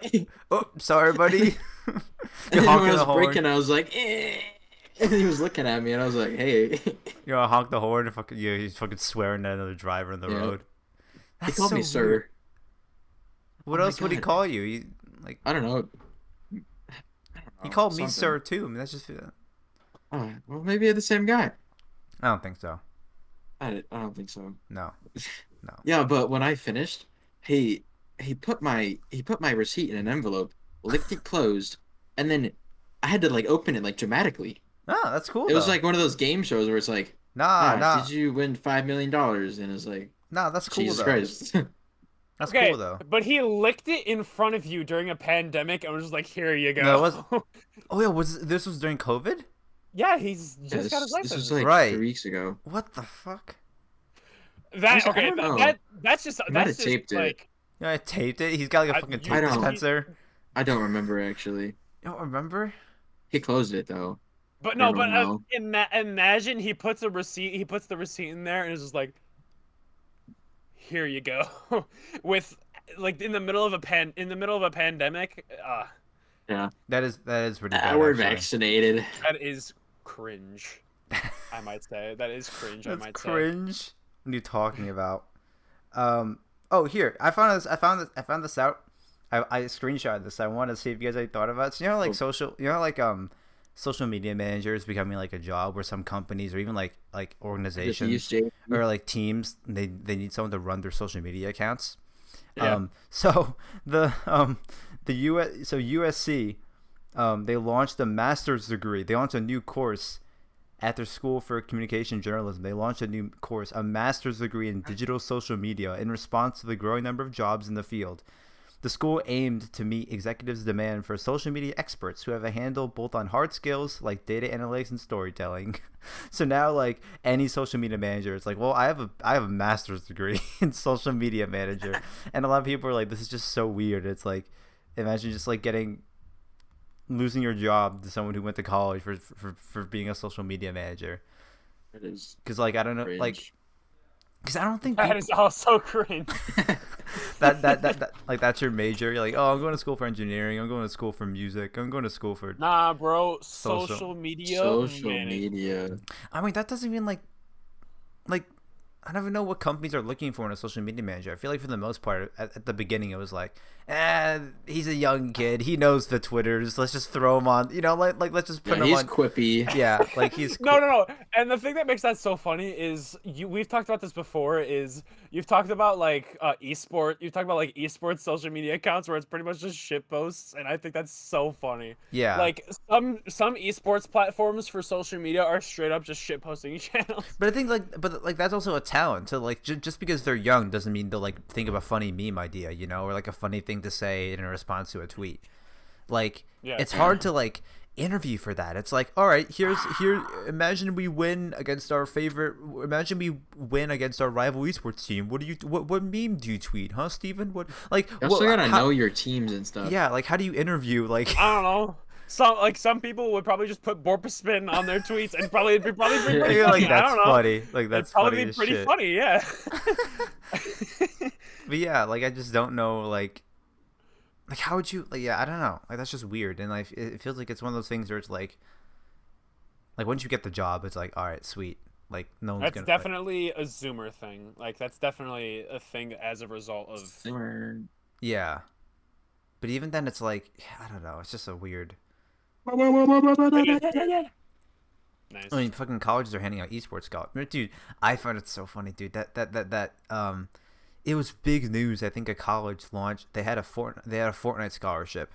Oh, sorry, buddy. And then when I was braking, I was like, and he was looking at me, and I was like, hey. You know, I honked the horn, and fucking he's fucking swearing at another driver on the road. He called me sir. What else would he call you? I don't know. He called me sir too. I mean, that's just. Well, maybe you're the same guy. I don't think so. I don't think so. No. Yeah, but when I finished, he put my receipt in an envelope, licked it closed, and then I had to like open it like dramatically. Oh, that's cool. It was like one of those game shows where it's like, nah. Did you win $5 million? And it's like, nah, that's cool. Jesus though. Christ. That's cool though. But he licked it in front of you during a pandemic and was just like, here you go. No, it was. Oh yeah, this was during COVID? Yeah, he's just got his license. This was like 3 weeks ago. What the fuck? That's just taped like. Yeah, I taped it. He's got like a fucking tape dispenser. I don't remember actually. You don't remember? He closed it though. But imagine he puts the receipt in there and is just like, here you go, with like in the middle of a pandemic. Yeah, that is pretty bad. We're vaccinated. That is cringe. I might say that is cringe. That's cringe. What are you talking about? Oh, here I found this out. I screenshotted this. I wanted to see if you guys had thought about it. So, you know, like social media managers becoming like a job where some companies or even like organizations or like teams they need someone to run their social media accounts. Yeah. So the USC they launched a master's degree. They launched a new course at their school for communication journalism. They launched a new course, a master's degree in digital social media in response to the growing number of jobs in the field. The school aimed to meet executives' demand for social media experts who have a handle both on hard skills like data analytics and storytelling. So now, like any social media manager, it's like, well, I have a master's degree in social media manager, and a lot of people are like, this is just so weird. It's like, imagine just like losing your job to someone who went to college for being a social media manager. It is because like I don't know cringe. Like. Because I don't think that is also cringe. that like that's your major. You're like, oh, I'm going to school for engineering. I'm going to school for music. I'm going to school for bro. Social media. Social media. I mean, that doesn't even like. like I don't even know what companies are looking for in a social media manager. I feel like for the most part, at the beginning, it was like, he's a young kid. He knows the Twitters. Let's just throw him on. Like let's just put him on. He's quippy. Yeah, like he's No. And the thing that makes that so funny is we've talked about this before. Is you've talked about like esports social media accounts where it's pretty much just shit posts, and I think that's so funny. Yeah. Like some esports platforms for social media are straight up just shit posting channels. But I think but that's also a talent. So like just because they're young doesn't mean they'll like think of a funny meme idea, or like a funny thing to say in a response to a tweet. Like it's hard to like interview for that. It's like, all right, here. Imagine we win against our rival esports team. What meme do you tweet, huh, Steven? What like? You also gotta know your teams and stuff. Yeah, like how do you interview? Like I don't know. Some people would probably just put Borpa spin on their tweets and probably be pretty funny. Like that's I don't know. funny. Like that's probably funny pretty shit. funny, yeah. But yeah, like I just don't know, like how would you, like, yeah, I don't know, like that's just weird, and like it feels like it's one of those things where it's like once you get the job, it's like, all right, sweet, like no one's That's gonna. definitely a Zoomer thing. Like that's definitely a thing as a result of. Zoomer. Yeah, but even then, it's like I don't know, it's just a weird. Nice. I mean, fucking colleges are handing out esports scholarships, dude. I find it so funny, dude. That it was big news. I think a college launched. They had a Fortnite scholarship.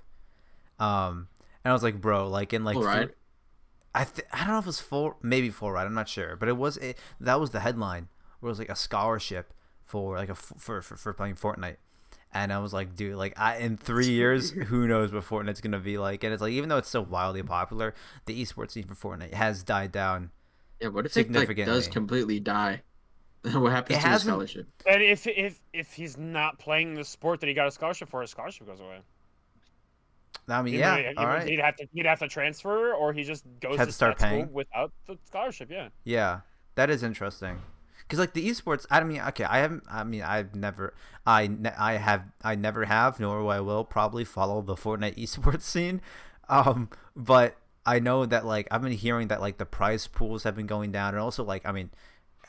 And I was like, bro, like in like. Full ride? I don't know if it was maybe full ride. I'm not sure, but that was the headline where it was like a scholarship for like for playing Fortnite. And I was like, dude, like in 3 years, who knows what Fortnite's gonna be like? And it's like, even though it's still wildly popular, the esports scene for Fortnite has died down. Yeah, what if it like, does completely die? What happens to the scholarship? And if he's not playing the sport that he got a scholarship for, his scholarship goes away. I mean, all right. He'd have to transfer, or he just goes to start paying without the scholarship. Yeah. Yeah, that is interesting. Because like the esports, I never have, nor will I will probably follow the Fortnite esports scene. But I know that like I've been hearing that like the prize pools have been going down, and also like I mean,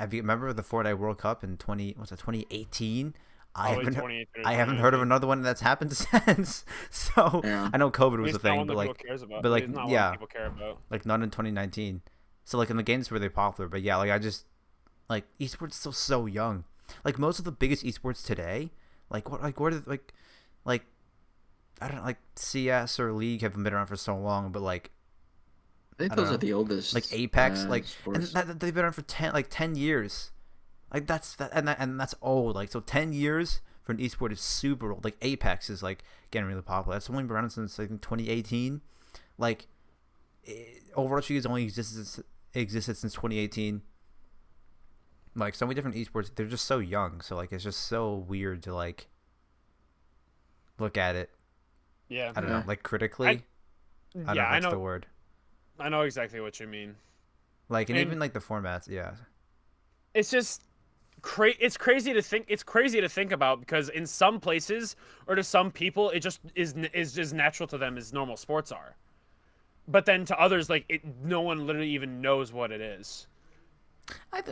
remember the Fortnite World Cup in 2018? I haven't heard of another one that's happened since. So yeah. I know COVID was a thing, but like yeah, people care about. Like not in 2019. So like in the games were they popular, but yeah, like I just. Like esports is still so young. Like most of the biggest esports today, like I don't know, like CS or League haven't been around for so long, but like I think those are the oldest. Like Apex, like and they've been around for 10 years. Like that's old. Like so 10 years for an esport is super old. Like Apex is like getting really popular. That's only been around since I think 2018. Like Overwatch has only existed since 2018. Like so many different esports, they're just so young, so like it's just so weird to like look at it. Yeah, I don't know, like critically. I don't know if that's the word. I know exactly what you mean. Like and even like the formats, yeah. It's just it's crazy to think. It's crazy to think about because in some places or to some people, it just is just natural to them as normal sports are. But then to others, like no one literally even knows what it is. Like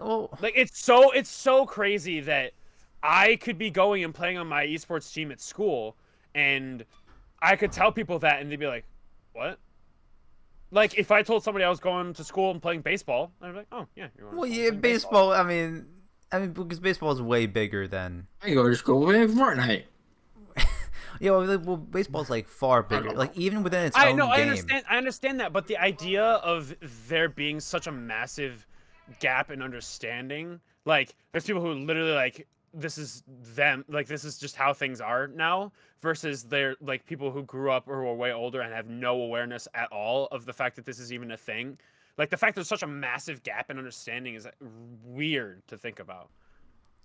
it's so crazy that I could be going and playing on my esports team at school, and I could tell people that, and they'd be like, "What?" Like if I told somebody I was going to school and playing baseball, I'd be like, "Oh yeah, you're going." Well, yeah, baseball. I mean, because baseball is way bigger than. I go to school playing Fortnite. Yeah, well, baseball's like far bigger. Like even within its own game. I understand that, but the idea of there being such a massive gap in understanding, like there's people who literally like this is them, like this is just how things are now, versus they're like people who grew up or who are way older and have no awareness at all of the fact that this is even a thing. Like the fact there's such a massive gap in understanding is weird to think about.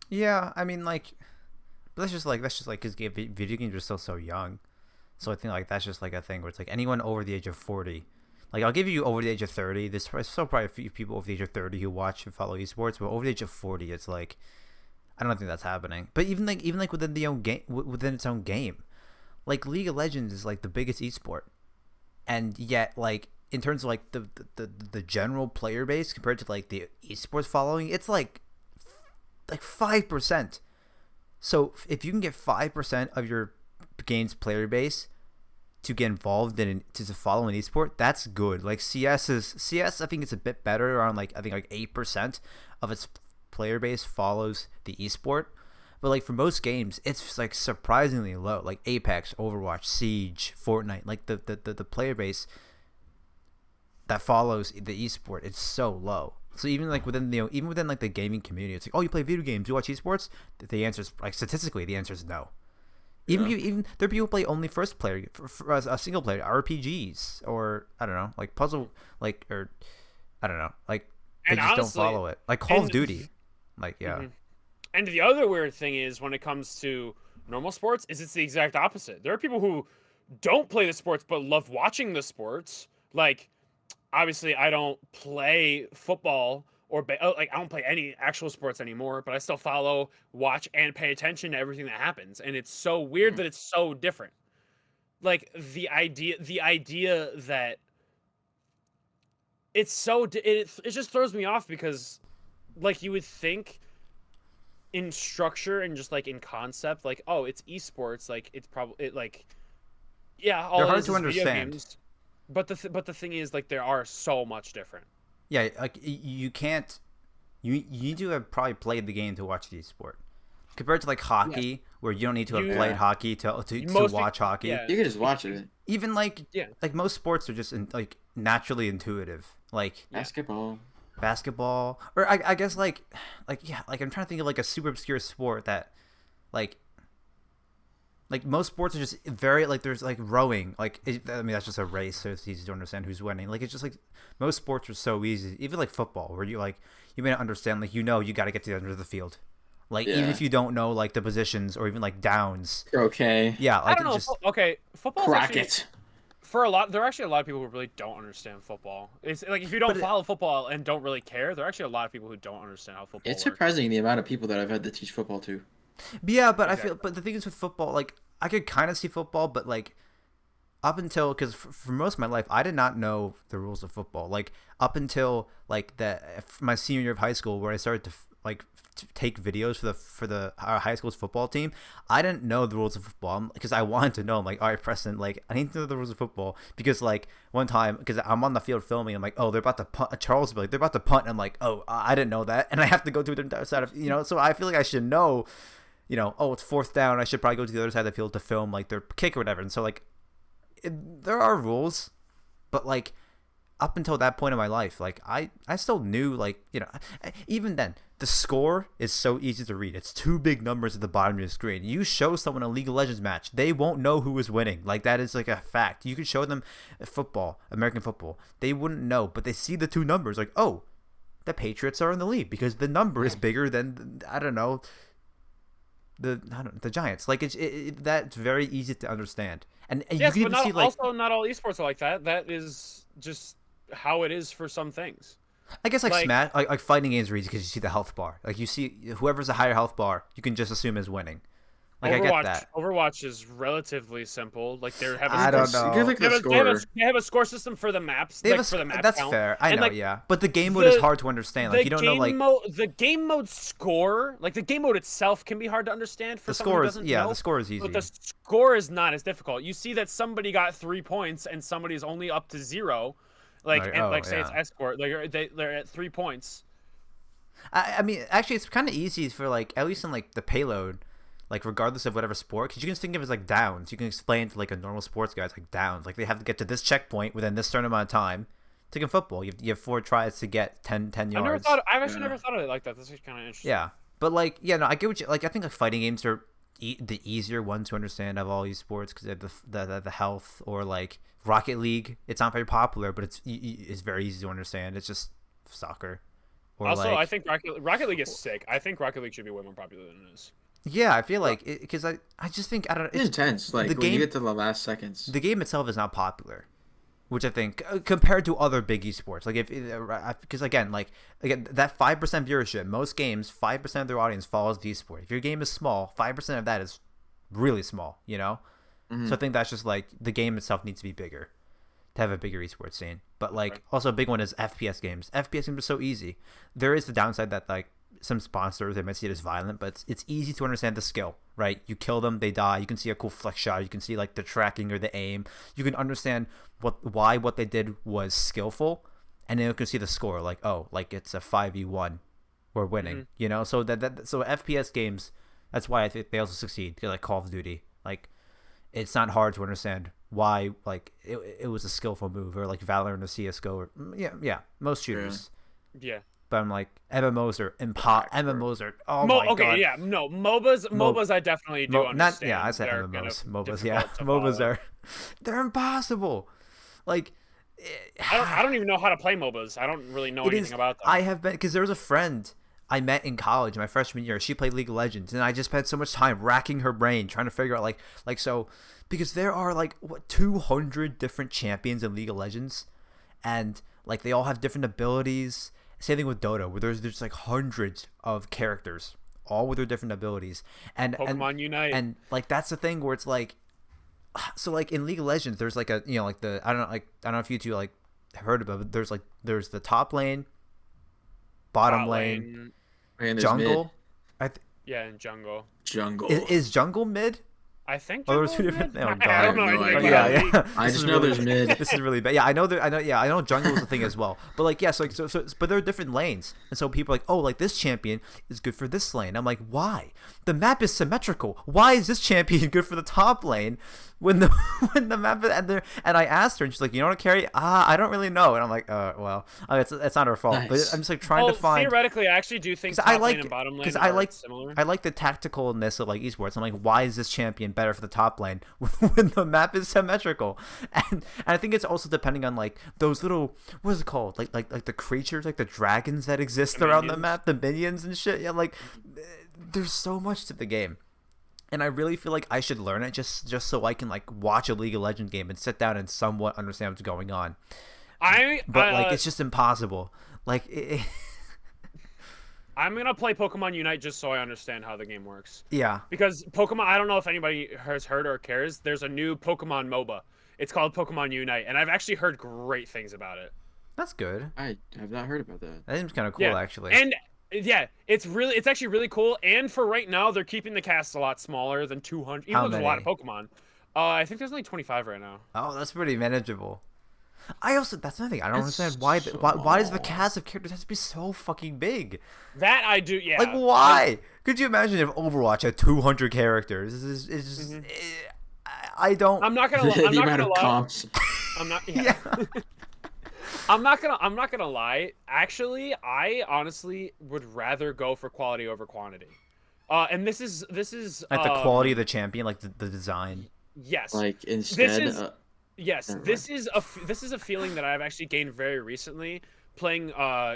Yeah, I mean like that's just like because video games are still so young, so I think like that's just like a thing where it's like anyone over the age of 40. Like, I'll give you over the age of 30. There's still probably a few people over the age of 30 who watch and follow esports, but over the age of 40, it's like, I don't think that's happening. But even within the own game, within its own game, like League of Legends is like the biggest esport, and yet like in terms of like the general player base compared to like the esports following, it's like like 5%. So if you can get 5% of your game's player base to get involved in to follow an esport, that's good. Like CS, I think it's a bit better, around like 8% of its player base follows the esport. But like for most games, it's like surprisingly low. Like Apex, Overwatch, Siege, Fortnite, like the player base that follows the esport, it's so low. So even like within like the gaming community, it's like, oh, you play video games, you watch esports. The answer is, like, statistically, the answer is no. Even there are people who play only first player, for a single player RPGs, or I don't know, like puzzle, like, or I don't know, like they And just honestly, don't follow it. Like Call of Duty, like yeah. Mhm. And the other weird thing is, when it comes to normal sports, is it's the exact opposite. There are people who don't play the sports but love watching the sports. Like, obviously, I don't play football like I don't play any actual sports anymore, but I still follow, watch, and pay attention to everything that happens. And it's so weird that it's so different. Like the idea that it's so it just throws me off, because like you would think in structure and just like in concept, like, oh, it's esports, like it's probably yeah, all They're hard it is to is video understand. games. But the thing is, like, there are so much different. Yeah, like you can't. You need to have probably played the game to watch the sport, compared to like hockey, where you don't need to have played hockey to watch hockey. Yeah. You can just watch it. Even like Yeah. like most sports are just like naturally intuitive. Like Basketball, or I guess like yeah, like I'm trying to think of like a super obscure sport that like most sports are just very, like, there's like rowing, like I mean that's just a race, so it's easy to understand who's winning. Like it's just like most sports are so easy, even like football, where you may not understand, like, you got to get to the end of the field, like even if you don't know like the positions or even like downs. Okay. Yeah, like I don't know. just Okay, football. Bracket. For there are actually a lot of people who really don't understand football. It's like, if you don't follow football and don't really care, there are actually a lot of people who don't understand how football It's works. surprising the amount of people that I've had to teach football to. Yeah, but I feel, but the thing is with football, like I could kind of see football, but like up until, because for most of my life I did not know the rules of football. Like up until like my senior year of high school, where I started to take videos for our high school's football team, I didn't know the rules of football because I wanted to know. I'm like, all right, Preston, like I need to know the rules of football, because like one time, because I'm on the field filming, I'm like, oh, they're about to punt. Charles will be like, they're about to punt, and I'm like, oh, I didn't know that, and I have to go to the other side of, so I feel like I should know, oh, it's fourth down, I should probably go to the other side of the field to film like their kick or whatever. And so like there are rules, but like up until that point in my life, like I still knew, like, even then, the score is so easy to read. It's two big numbers at the bottom of your screen. You show someone a League of Legends match, they won't know who is winning. Like that is like a fact. You could show them football, American football, they wouldn't know, but they see the two numbers, like, oh, the Patriots are in the lead because the number is bigger than, I don't know, the Giants. Like that's very easy to understand. And Yes, you can but even see, like, also not all esports are like that. That is just how it is for some things. I guess like Smash, like fighting games are easy because you see the health bar. Like you see whoever's a higher health bar, you can just assume is winning. Like Overwatch, I get that. Overwatch is relatively simple. Like they have I don't know. They have a score system for the maps. They have for the map that's count. fair. I And, know, like, yeah. But the game mode is hard to understand. Like you don't know, like the game mode score, like the game mode itself can be hard to understand for someone who doesn't know. The score is easy. But the score is not as difficult. You see that somebody got 3 points and somebody's only up to 0. Say it's escort, like they're at 3 points. I mean, actually, it's kind of easy for, like, at least in like the payload, like regardless of whatever sport, because you can just think of it as like downs. You can explain to like a normal sports guy, it's like downs. Like they have to get to this checkpoint within this certain amount of time. Like in football, you have 4 tries to get 10 yards. I've actually never thought of it like that. This is kind of interesting. Yeah, but like, yeah, no, I get what you like. I think like fighting games are the easier one to understand of all these sports because they have the health. Or like Rocket League, it's not very popular, but it's very easy to understand. It's just soccer. Or also, like, I think Rocket League is sick. I think Rocket League should be way more popular than it is. Yeah, I feel like because I just think, I don't know. It's intense. Like when you get to the last seconds. The game itself is not popular, which I think compared to other big esports, like because again that 5% viewership, most games 5% of their audience follows the esport. If your game is small, 5% of that is really small. So I think that's just like the game itself needs to be bigger to have a bigger esports scene. But like also a big one is FPS games. FPS games are so easy. There is the downside that like some sponsors, they might see it as violent, but it's easy to understand the skill, right? You kill them, they die. You can see a cool flex shot. You can see like the tracking or the aim. You can understand why what they did was skillful, and then you can see the score, like, oh, like it's a 5v1, we're winning, you know. So so FPS games, that's why I think they also succeed. Like Call of Duty, like it's not hard to understand why like it was a skillful move, or like Valorant or CS:GO, or most shooters. Yeah. But I'm like, MMOs are MMOs are my god. Okay, yeah, no, MOBAs I definitely do understand. I said They're MMOs. kind of MOBAs, yeah. MOBAs are they're impossible. Like I don't even know how to play MOBAs. I don't really know anything about them. I have been, because there was a friend I met in college my freshman year. She played League of Legends, and I just spent so much time racking her brain trying to figure out like so, because there are like 200 different champions in League of Legends, and like they all have different abilities. Same thing with Dota, where there's like hundreds of characters, all with their different abilities, and Pokemon Unite, and like that's the thing where it's like, so like in League of Legends, there's like a, you know, like I don't know if you two like heard about it, but there's the top lane, bottom lane, jungle. Yeah, and jungle. Is jungle mid? I think. Oh, there's two different. Oh, I don't know anything about yeah. I just know there's mid. This is really bad. Yeah, I know. I know jungle is a thing as well. But like, yeah, so but there are different lanes, and so people are like, oh, like this champion is good for this lane. I'm like, why? The map is symmetrical. Why is this champion good for the top lane when the map is, and I asked her, and she's like, you know what, Cary? I don't really know. And I'm like, well, it's not her fault. Nice. But I'm just like trying to find. Theoretically, I actually do think top lane and bottom lane are similar. I like the tacticalness of like esports. I'm like, why is this champion better for the top lane when the map is symmetrical? And I think it's also depending on like those little, what is it called? Like the creatures, like the dragons that exist around the map, the minions and shit. Yeah, like there's so much to the game. And I really feel like I should learn it just so I can like watch a League of Legends game and sit down and somewhat understand what's going on. But like it's just impossible. Like I'm gonna play Pokemon Unite just so I understand how the game works. Yeah. Because Pokemon, I don't know if anybody has heard or cares. There's a new Pokemon MOBA. It's called Pokemon Unite, and I've actually heard great things about it. That's good. I have not heard about that. That seems kind of cool, actually. And yeah, it's actually really cool. And for right now, they're keeping the cast a lot smaller than 200. Even though there's a lot of Pokemon. I think there's only 25 right now. Oh, that's pretty manageable. That's another thing. I don't understand why does the cast of characters have to be so fucking big? That I do, yeah. Like why? Could you imagine if Overwatch had 200 characters? It's just, I don't. I'm not gonna. I'm not gonna lie. Comps. I'm not. Yeah. I'm not gonna lie. Actually, I honestly would rather go for quality over quantity. And this is like the quality of the champion, like the design. Yes. Like instead. This is a feeling that I've actually gained very recently playing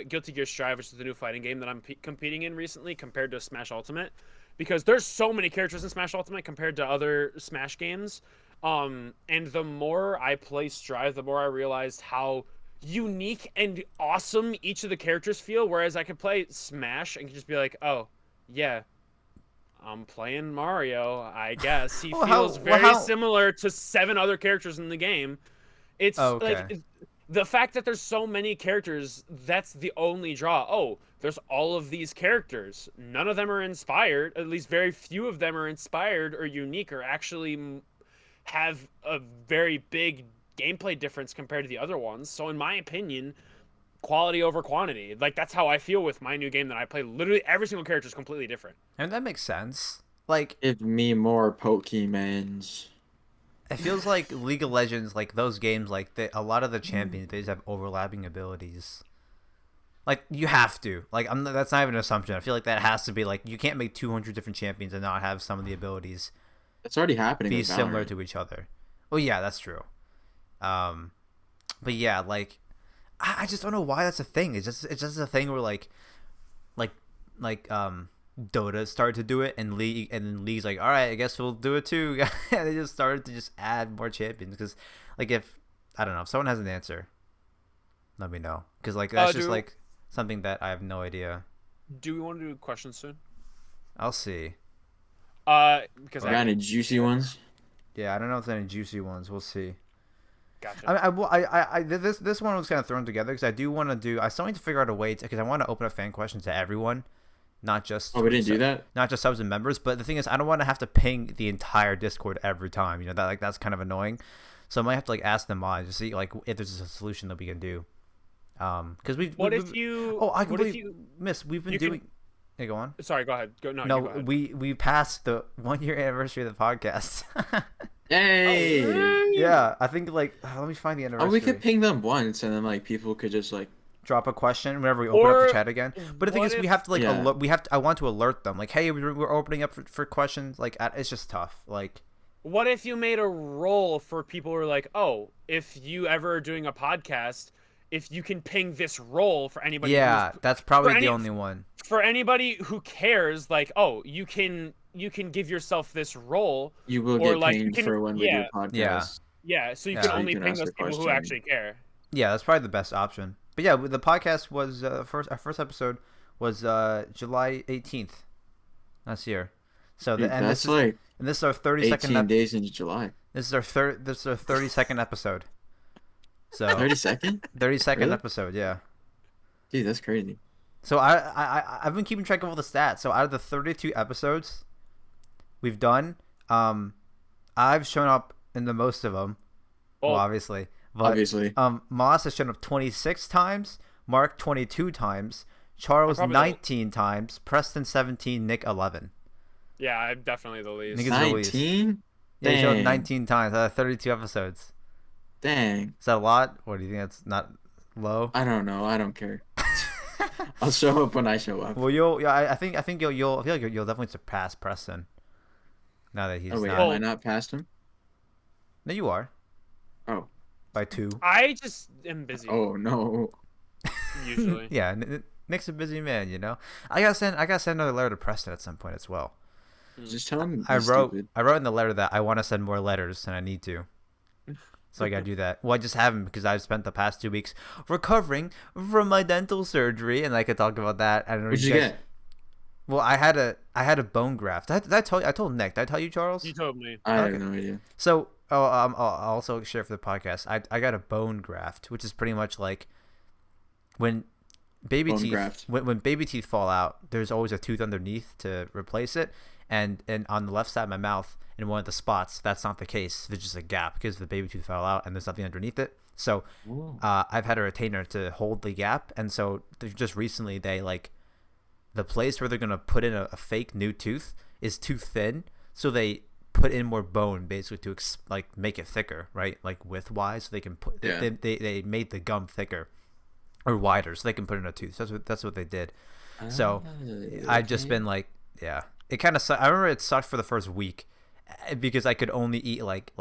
Guilty Gear Strive, which is the new fighting game that I'm competing in recently, compared to Smash Ultimate, because there's so many characters in Smash Ultimate compared to other Smash games. And the more I play Strive, the more I realized how unique and awesome each of the characters feel. Whereas I could play Smash and just be like, oh yeah, I'm playing Mario, I guess. He feels very similar to 7 other characters in the game. It's like the fact that there's so many characters, that's the only draw. Oh, there's all of these characters. None of them are inspired. At least very few of them are inspired or unique or actually have a very big gameplay difference compared to the other ones. So in my opinion, quality over quantity. Like that's how I feel with my new game that I play. Literally every single character is completely different. And that makes sense. Like give me more Pokemons. It feels like League of Legends, like those games, like a lot of the champions, they just have overlapping abilities. Like you have to. Like that's not even an assumption. I feel like that has to be like you can't make 200 different champions and not have some of the abilities. It's already happening. Be similar to each other. Well, yeah, that's true. But yeah, like I just don't know why that's a thing. It's just a thing where like Dota started to do it, and League's like, all right, I guess we'll do it too. And they just started to just add more champions because, like, if someone has an answer, let me know, because like that's just like something that I have no idea. Do we want to do questions soon? I'll see. Because got any juicy ones? Yeah, I don't know if there's any juicy ones. We'll see. Gotcha. This one was kind of thrown together because I do want to do. I still need to figure out a way because I want to open up fan questions to everyone, not just Oh, we didn't do that? not just subs and members. But the thing is, I don't want to have to ping the entire Discord every time. You know, that's kind of annoying. So I might have to like ask them on to see like if there's a solution that we can do. Because we've. What if you? Oh, I what if completely you? miss. We've been you doing. can- Hey, go on. Sorry, go ahead. No, No, you go ahead. we passed the 1 year anniversary of the podcast. Hey! Yeah, I think like let me find the anniversary. Oh, we could ping them once, and then like people could just like. Drop a question whenever we open up Or the chat again. But the thing what is, we if- have to like Yeah. alert. We have to. I want to alert them. Like, hey, we're opening up for questions. Like, it's just tough. Like, What if you made a role for people who are like, oh, if you ever are doing a podcast, if you can ping this role for anybody. yeah, that's probably any- the only one. For anybody who cares, like, oh, you can give yourself this role. You will Or, get like, you pinged can- for when we do yeah. podcasts. Yeah. Yeah, so you Yeah. can So you only can ping ask those the people who question. actually care. Yeah, that's probably the best option. But yeah, the podcast was our first episode was July 18th last year. So Dude, and that's this is like and this is our 32nd. 18 days into July. This is our 32nd episode. So 32nd? 32nd Really? episode, yeah. Dude, that's crazy. So I've been keeping track of all the stats. So out of the 32 episodes we've done, I've shown up in the most of them. Well, Well, obviously, but Obviously. Moss has shown up 26 times, Mark 22 times, Charles Probably 19 times, Preston 17, Nick 11. yeah, I'm definitely the least. Nick is the least. 19? Yeah, he showed up Dang. 19 times out of 32 episodes. Dang. Is that a lot? Or do you think that's not low? I don't know. I don't care. I'll show up when I show up. Well, I think I feel like you'll definitely surpass Preston. Now that he's Oh, wait, not. am I not past him? No, you are. Oh. By 2. I just am busy Oh, no. usually. Yeah, Nick's a busy man, you know. I gotta send another letter to Preston at some point as well. Just tell him I he's wrote stupid. in the letter that I want to send more letters and I need to. So I gotta do that. Well, I just haven't because I've spent the past 2 weeks recovering from my dental surgery, and I could talk about that. I don't know. What'd you get? Well, I had a bone graft. Did I tell you? I told Nick. Did I tell you, Charles? You told me. I Okay. have no idea. So, I'll also share for the podcast. I got a bone graft, which is pretty much like when baby Bone teeth graft. when baby teeth fall out. There's always a tooth underneath to replace it, and on the left side of my mouth, in one of the spots, that's not the case. There's just a gap because the baby tooth fell out, and there's nothing underneath it. So, I've had a retainer to hold the gap, and so just recently they like the place where they're gonna put in a fake new tooth is too thin, so they put in more bone basically to like make it thicker, right? Like width wise, so they can put Yeah. they made the gum thicker or wider, so they can put in a tooth. So that's what they did. So I've just been like, yeah, it kind of I remember it sucked for the first week because I could only eat like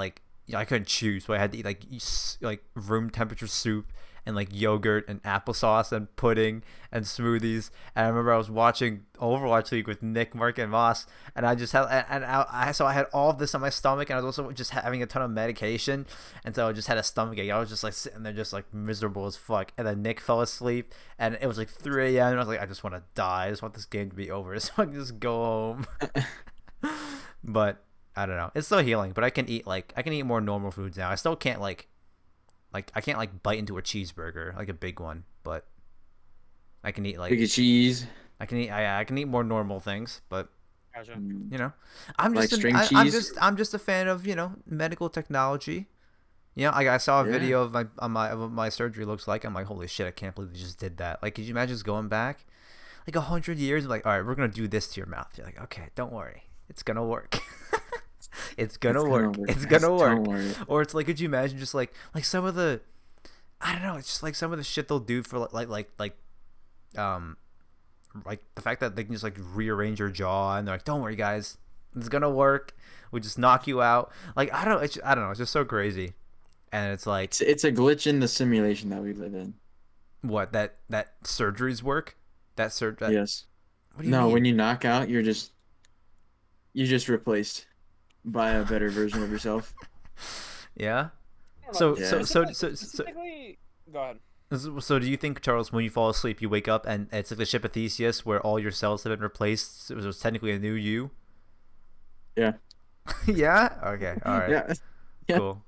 I couldn't choose, so I had to eat like room temperature soup and like yogurt and applesauce and pudding and smoothies. And I remember I was watching Overwatch League with Nick, Marc, and Moss, and I just had so I had all of this on my stomach, and I was also just having a ton of medication, and so I just had a stomach ache. I was just like sitting there just like miserable as fuck. And then Nick fell asleep, and it was like 3 a.m. and I was like, I just want to die. I just want this game to be over so I can just go home. But I don't know. It's still healing, but I can eat more normal foods now. I still can't like I can't like bite into a cheeseburger, like a big one, but I can eat like Big cheese. I can eat more normal things, but Gotcha. you know, I'm Like just string I'm cheese? just a fan of, you know, medical technology. You know, I saw a Yeah. video of what my surgery looks like. I'm like, holy shit, I can't believe they just did that. Like, could you imagine just going back like 100 years and like, all right, we're gonna do this to your mouth. You're like, okay, don't worry, it's gonna work. It's gonna work. It's gonna work. Don't worry. Or it's like, could you imagine just like some of the, I don't know, it's just like some of the shit they'll do for like the fact that they can just like rearrange your jaw and they're like, don't worry guys, it's gonna work. We just knock you out. Like I don't know. It's just so crazy, and it's like It's a glitch in the simulation that we live in. what that surgeries work. Yes. What do you No, mean? when you knock out, you're just replaced by a better version of yourself. Yeah. I don't So know. Yeah. Specifically, go ahead. So do you think, Charles, when you fall asleep, you wake up and it's like the ship of Theseus where all your cells have been replaced? So it was technically a new you. Yeah. Yeah. Okay. All right. Yeah. Yeah. Cool.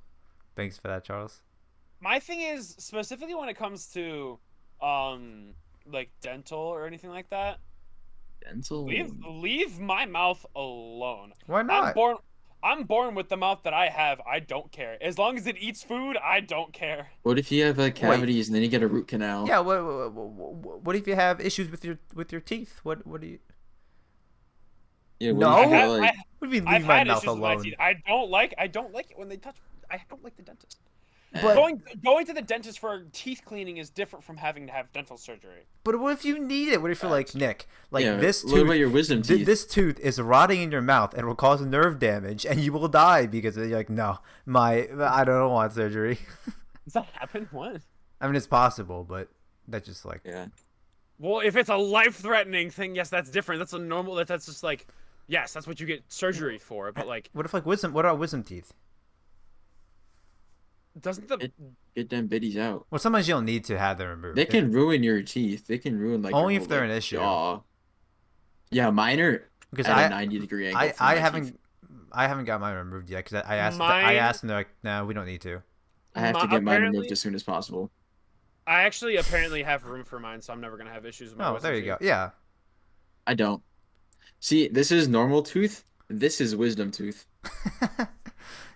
Thanks for that, Charles. My thing is specifically when it comes to like dental or anything like that. Dental. Leave my mouth alone. Why not? I'm born with the mouth that I have. I don't care. As long as it eats food, I don't care. What if you have like cavities and then you get a root canal? Yeah. What if you have issues with your teeth? What do you? Yeah, No. what if you, like, What do you mean I've leave my had mouth issues with my alone? teeth. I don't like it when they touch. I don't like the dentist. But Going to the dentist for teeth cleaning is different from having to have dental surgery. but what if you need it? What if you're like Nick? Like yeah, this what tooth. about your wisdom teeth? This tooth is rotting in your mouth and will cause nerve damage, and you will die because you're like, no, I don't want surgery. Does that happen? What? I mean, it's possible, but that's just like Yeah. Well, if it's a life-threatening thing, yes, that's different. That's a normal. That's just like, yes, that's what you get surgery for. But like, what if like wisdom? What are wisdom teeth? doesn't the Get them bitties out. Well, sometimes you don't need to have them removed. They can ruin your teeth. They can ruin like Only your if they're whole, an like, issue. jaw. Yeah, mine are because at a 90-degree angle. for I my haven't teeth. I haven't got mine removed yet because I asked and they're like, no, we don't need to. I have to get mine removed as soon as possible. I actually apparently have room for mine, so I'm never gonna have issues with my Oh, wisdom there you teeth. go. Yeah. I don't. See, this is normal tooth. This is wisdom tooth.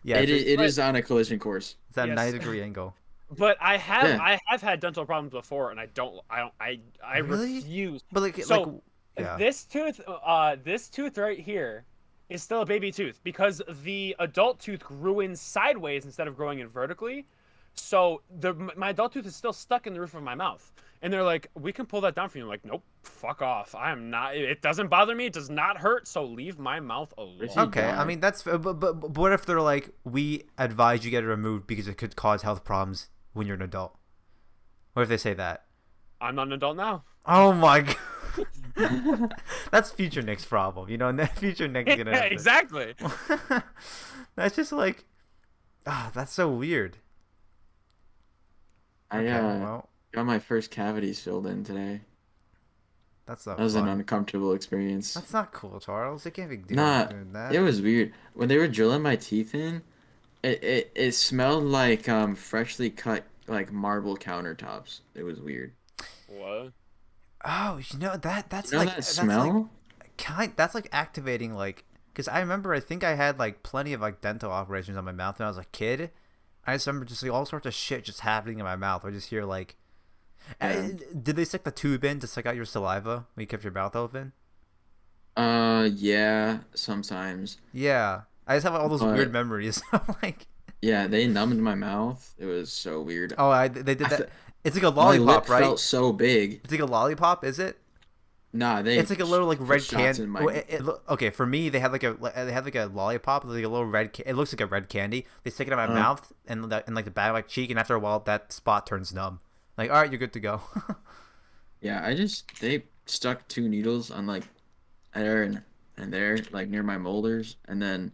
Yeah. It It's is on a collision course. that Yes. 90-degree angle. But I have Yeah. I have had dental problems before, and I Really? refuse. But like So, yeah. This tooth right here is still a baby tooth because the adult tooth grew in sideways instead of growing in vertically. So my adult tooth is still stuck in the roof of my mouth. And they're like, we can pull that down for you. I'm like, nope, fuck off. I am not. It doesn't bother me. It does not hurt. So leave my mouth alone. Okay, I die. mean that's but what if they're like, we advise you get it removed because it could cause health problems when you're an adult? What if they say that? I'm not an adult now. Oh my god. That's future Nick's problem, you know. Future Nick's gonna Yeah, have to- exactly. That's just like, that's so weird. I Okay, well, got my first cavities filled in today. that's not That was fun. an uncomfortable experience. That's not cool, Charles. They can't be doing Nah, that. it was weird. When they were drilling my teeth in, it smelled like freshly cut like marble countertops. It was weird. What? Oh, you know that's You know like that smell? that's like activating, like, because I remember I think I had like plenty of like dental operations on my mouth when I was a kid. I just remember just like all sorts of shit just happening in my mouth. I just hear like, Yeah. did they stick the tube in to suck out your saliva when you kept your mouth open? Yeah, sometimes. Yeah, I just have all those But- weird memories. Like, Yeah, they numbed my mouth. It was so weird. oh, they did I that. fe- It's like a My lollipop, lip right? felt so big. It's like a lollipop, is it? Nah, It's like a little like put red shots candy. in my- Okay, for me, they had like a lollipop, like a little red. It looks like a red candy. They stick it in my mouth and like the back of my cheek, and after a while, that spot turns numb. Like, all right, you're good to go. Yeah, they stuck 2 needles on like there and there, like near my molars, and then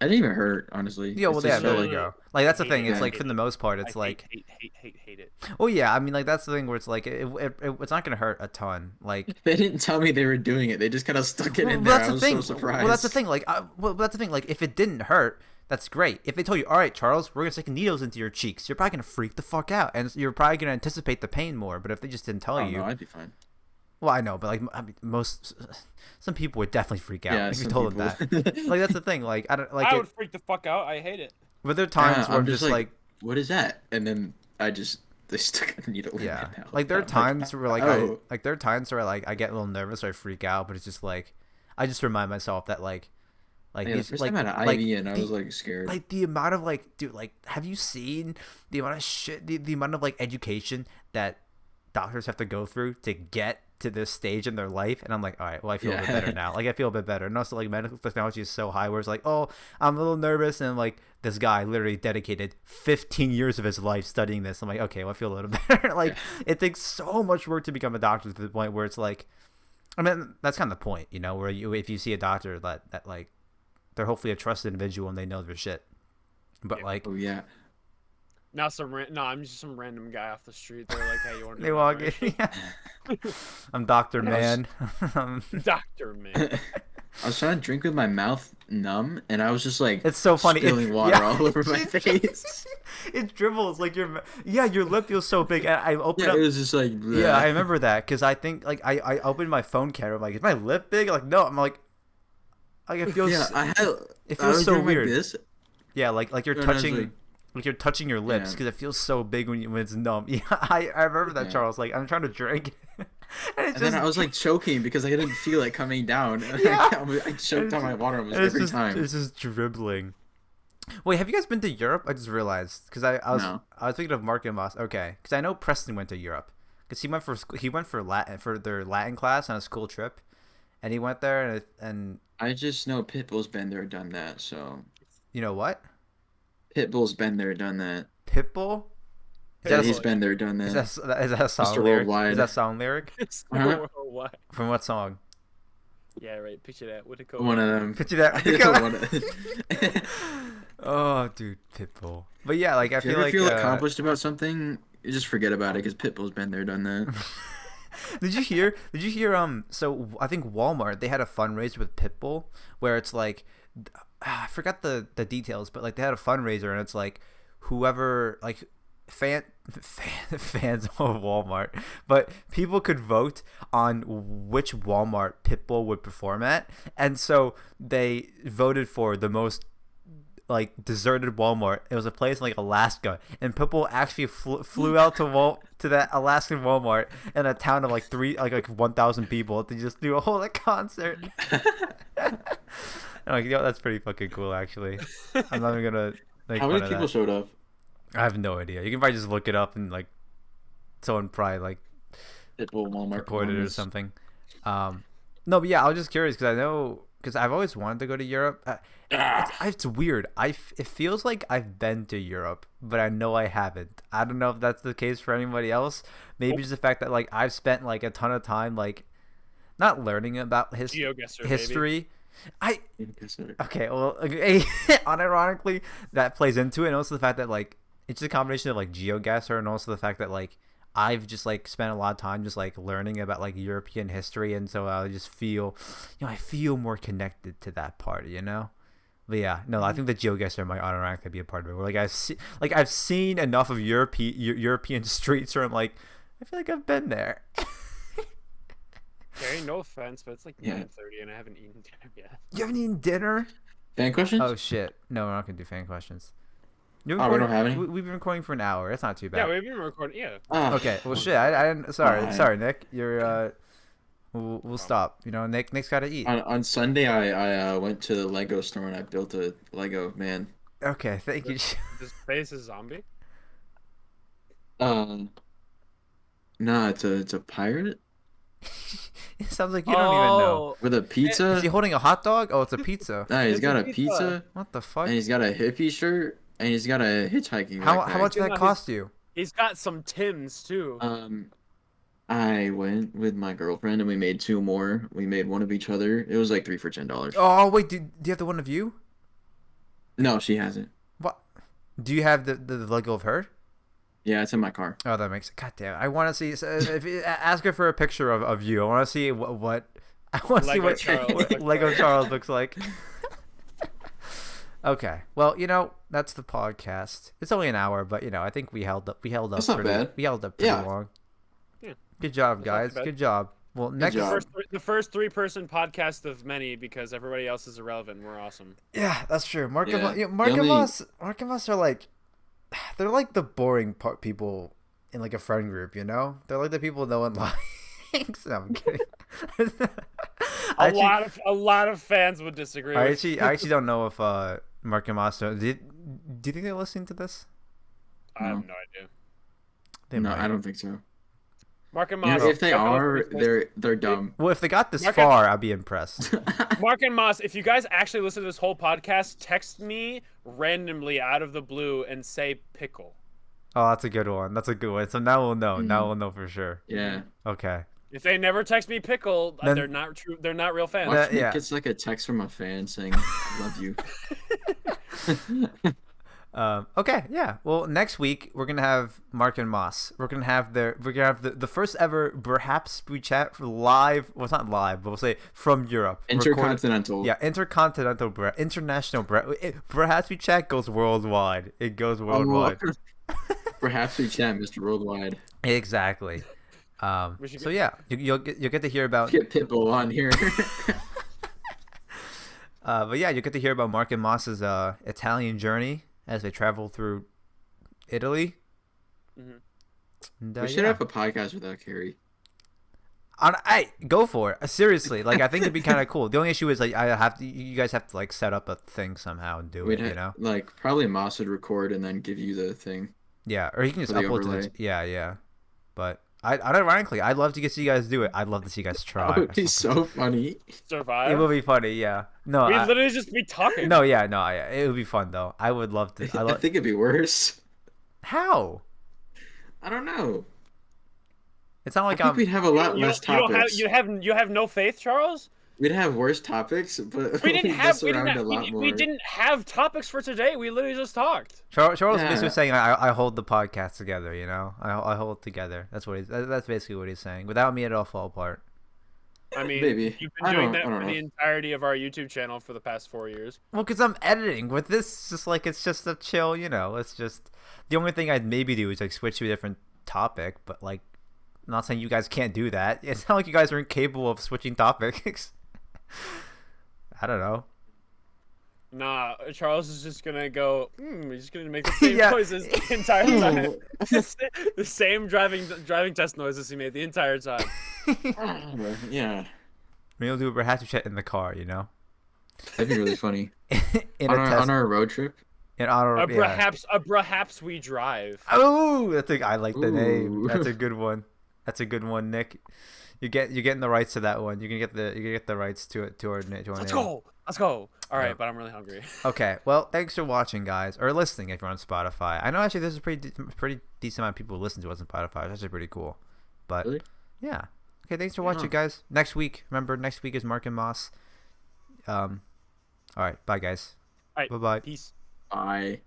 it didn't even hurt, honestly. Yeah, well, It's yeah, just there felt you like- go. Like that's the Hate thing. it. It's like Hate for the it. most part, it's I like, hate it. oh yeah, I mean, like that's the thing where it's like it's not gonna hurt a ton. Like, They didn't tell me they were doing it. They just kind of stuck it in well, there. I was so surprised. Well, that's the thing. Like, that's the thing. Like, if it didn't hurt, that's great. If they told you, all right, Charles, we're gonna stick needles into your cheeks, you're probably gonna freak the fuck out, and you're probably gonna anticipate the pain more. But if they just didn't tell Oh, you, no, I'd be fine. well, I know, but like, I mean, some people would definitely freak out Yeah, if you some told them people. that. Like, that's the thing. Like, I don't like I it. would freak the fuck out. I hate it. But there are times where I'm I'm just like, what is that? And then they stuck a needle in yeah, my mouth. like there are I'm times where like oh. there are times where like I get a little nervous or I freak out, but it's just like I just remind myself that like Yeah, the these, first like, time I had an like, IV and I the- was like scared. like the amount of like, dude, like, have you seen the amount of shit, the amount of like education that doctors have to go through to get to this stage in their life? And I'm like, all right, well, I feel a bit Yeah. better now. Like, I feel a bit better. And also, like, medical technology is so high where it's like, oh, I'm a little nervous, and like this guy literally dedicated 15 years of his life studying this. I'm like, okay, well, I feel a little better. Like, it takes so much work to become a doctor to the point where it's like, I mean, that's kind of the point, you know, where if you see a doctor that like, they're hopefully a trusted individual and they know their shit. But Yeah. like, Oh yeah. Now I'm just some random guy off the street. They're like, hey, you want to they walk in. Yeah. I'm Dr. Man. Doctor man. I was trying to drink with my mouth numb, and I was just like, It's so funny. spilling water all over my face. It dribbles like your lip feels so big. And I opened Yeah, up. it was just like, bleh. Yeah, I remember that because I think like I opened my phone camera. I'm like, is my lip big? Like, no. I'm like it feels. Yeah, It I feels was so doing weird. Like this. Yeah, like you're And I was touching. Like you're touching your lips Yeah. because it feels so big when it's numb. Yeah, I remember that, Yeah. Charles. Like I'm trying to drink, And then I was like choking because I didn't feel it coming down. Yeah. I choked on my water almost it's every just, time. It's just dribbling. Wait, have you guys been to Europe? I just realized because I was No. thinking of Marc and Moss. Okay, because I know Preston went to Europe because he went for Latin for their Latin class on a school trip, and he went there and I just know Pitbull's been there, done that. So you know what? Pitbull's been there, done that. Pitbull. Yeah, he's been there, done Is that. that a song Mr. lyric? Worldwide. Is that a song lyric? It's Uh-huh. worldwide. From what song? Yeah, right. Picture that. What it called? One of them. Picture that. One of- Oh, dude, Pitbull. But yeah, like I If you feel ever like feel accomplished about something, you just forget about it because Pitbull's been there, done that. Did you hear? So I think Walmart they had a fundraiser with Pitbull where it's like I forgot the details, but like they had a fundraiser and it's like whoever like fans of Walmart, but people could vote on which Walmart Pitbull would perform at, and so they voted for the most like deserted Walmart. It was a place in like Alaska, and Pitbull actually flew out to that Alaskan Walmart in a town of like 1,000 people to just do a whole concert. I'm like, yo, that's pretty fucking cool, actually. I'm not even gonna make How fun many of people that. showed up? I have no idea. You can probably just look it up and like someone probably like Pitbull Walmart recorded it or performance. something. No, but yeah, I was just curious because I've always wanted to go to Europe. It's weird. It feels like I've been to Europe, but I know I haven't. I don't know if that's the case for anybody else. Maybe just the fact that like I've spent like a ton of time like not learning about GeoGuessr, history. Yes, sir. Okay, well, unironically, that plays into it, and also the fact that like it's just a combination of like GeoGuessr and also the fact that like I've just like spent a lot of time just like learning about like European history, and so I just feel, I feel more connected to that part, you know. But yeah, no, I think the GeoGuessr might unironically be a part of it. Where like I've seen enough of European streets where I'm like, I feel like I've been there. Cary, no offense, but it's like Yeah. 9:30 and I haven't eaten dinner yet. You haven't eaten dinner? Fan questions? Oh shit! No, we're not gonna do fan questions. We don't have any? We've been recording for an hour. That's not too Yeah, bad. we've been recording. Yeah. Ah. Okay. Well, shit. I didn't. Sorry. Fine. Sorry, Nick. You're. We'll stop. You know, Nick's got to eat. On Sunday, I went to the Lego store and I built a Lego man. Okay. Thank you. This face is zombie. No, it's a pirate It sounds like you don't even know. with a pizza. Is he holding a hot dog? Oh, it's a pizza. Nah, he's It's got a a pizza. pizza, What the fuck? and he's got a hippie shirt, and he's got a hitchhiking How backpack. much did You that know, cost you? He's got some Tims too. I went with my girlfriend and we made two more. We made one of each other. It was like 3 for $10. Oh wait, do you have the one of you? No, she hasn't. What? Do you have the Lego of her? Yeah, it's in my car. Oh, that makes it. God damn! I want to see. So if you, ask her for a picture of you. I want to see what I want to see Lego Charles what looks Lego like. Charles looks like. Okay, well, that's the podcast. It's only an hour, but I think we held up. That's not bad. We held up pretty Yeah. long. Yeah. Good job, That's not guys. too bad. Good job. Well, next. job. The first 3-person podcast of many because everybody else is irrelevant. We're awesome. Yeah, that's true. Mark Yeah. and Mark The and only- Mark and Moss are like, they're like the boring people in like a friend group. They're like the people no one likes. No, I'm kidding. A lot of fans would disagree. I with actually don't know if Mark and Moss do you think they're listening to this? I have no idea. They No, might. I don't think so. Mark and You know, Moss. if they are, they're dumb. Well, if they got this Mark and- far, I'd be impressed. Mark and Moss, if you guys actually listen to this whole podcast, text me randomly out of the blue and say pickle. Oh, that's a good one. That's a good one. So now we'll know. Now we'll know for sure. Yeah. Okay. If they never text me pickle, Then- they're not true. They're not real fans. Yeah. It's like a text from a fan saying, "I love you." Okay, yeah. Well, next week we're gonna have Mark and Moss. We're gonna have the first ever Bruhaps we chat live. Well, it's not live, but we'll say from Europe. Intercontinental. Yeah, intercontinental international Bruhaps we chat goes worldwide. It goes worldwide. Perhaps we chat, Mr. Worldwide. Exactly. So yeah, you'll get to hear about. Get Pitbull on here. But yeah, you get to hear about Mark and Moss's Italian journey as they travel through Italy. And, we should have a podcast without Cary. Hey, go for it. Seriously, like I think it'd be kind of cool. The only issue is like you guys have to like set up a thing somehow and do it. You know, like probably Moss would record and then give you the thing. Yeah, or he can just upload to it. Yeah. But ironically, I'd love to see you guys do it. I'd love to see you guys try. It would be so funny. Survive. It would be funny. Yeah. No. We'd literally just be talking. No. Yeah. No. Yeah. It would be fun though. I would love to. I think it'd be worse. How? I don't know. It's not like I think we'd have a lot less topics. You have no faith, Charles? We'd have worse topics, but we didn't have topics for today. We literally just talked. Charles basically saying I hold the podcast together. You know, I hold it together. That's basically what he's saying. Without me, it'll fall apart. I mean, maybe you've been doing that for the entirety of our YouTube channel for the past 4 years. Well, because I'm editing. With this, it's just a chill. You know, it's just the only thing I'd maybe do is like switch to a different topic, but like. I'm not saying you guys can't do that. It's not like you guys are incapable of switching topics. I don't know. Nah, Charles is just gonna go. He's just gonna make the same noises the entire time. The same driving test noises he made the entire time. Yeah. Maybe we'll do a perhaps chat in the car. You know. That'd be really funny. on our road trip. Perhaps we drive. Oh, I like the name. That's a good one. That's a good one, Nick. You're getting the rights to that one. You can get the rights to it to our name. Let's go. All right, but I'm really hungry. Okay. Well, thanks for watching, guys, or listening if you're on Spotify. I know actually there's a pretty decent amount of people who listen to us on Spotify. That's actually pretty cool. But really? Yeah. Okay. Thanks for watching, guys. Next week, remember, next week is Mark and Moss. All right. Bye, guys. All right. Bye. Peace. Bye.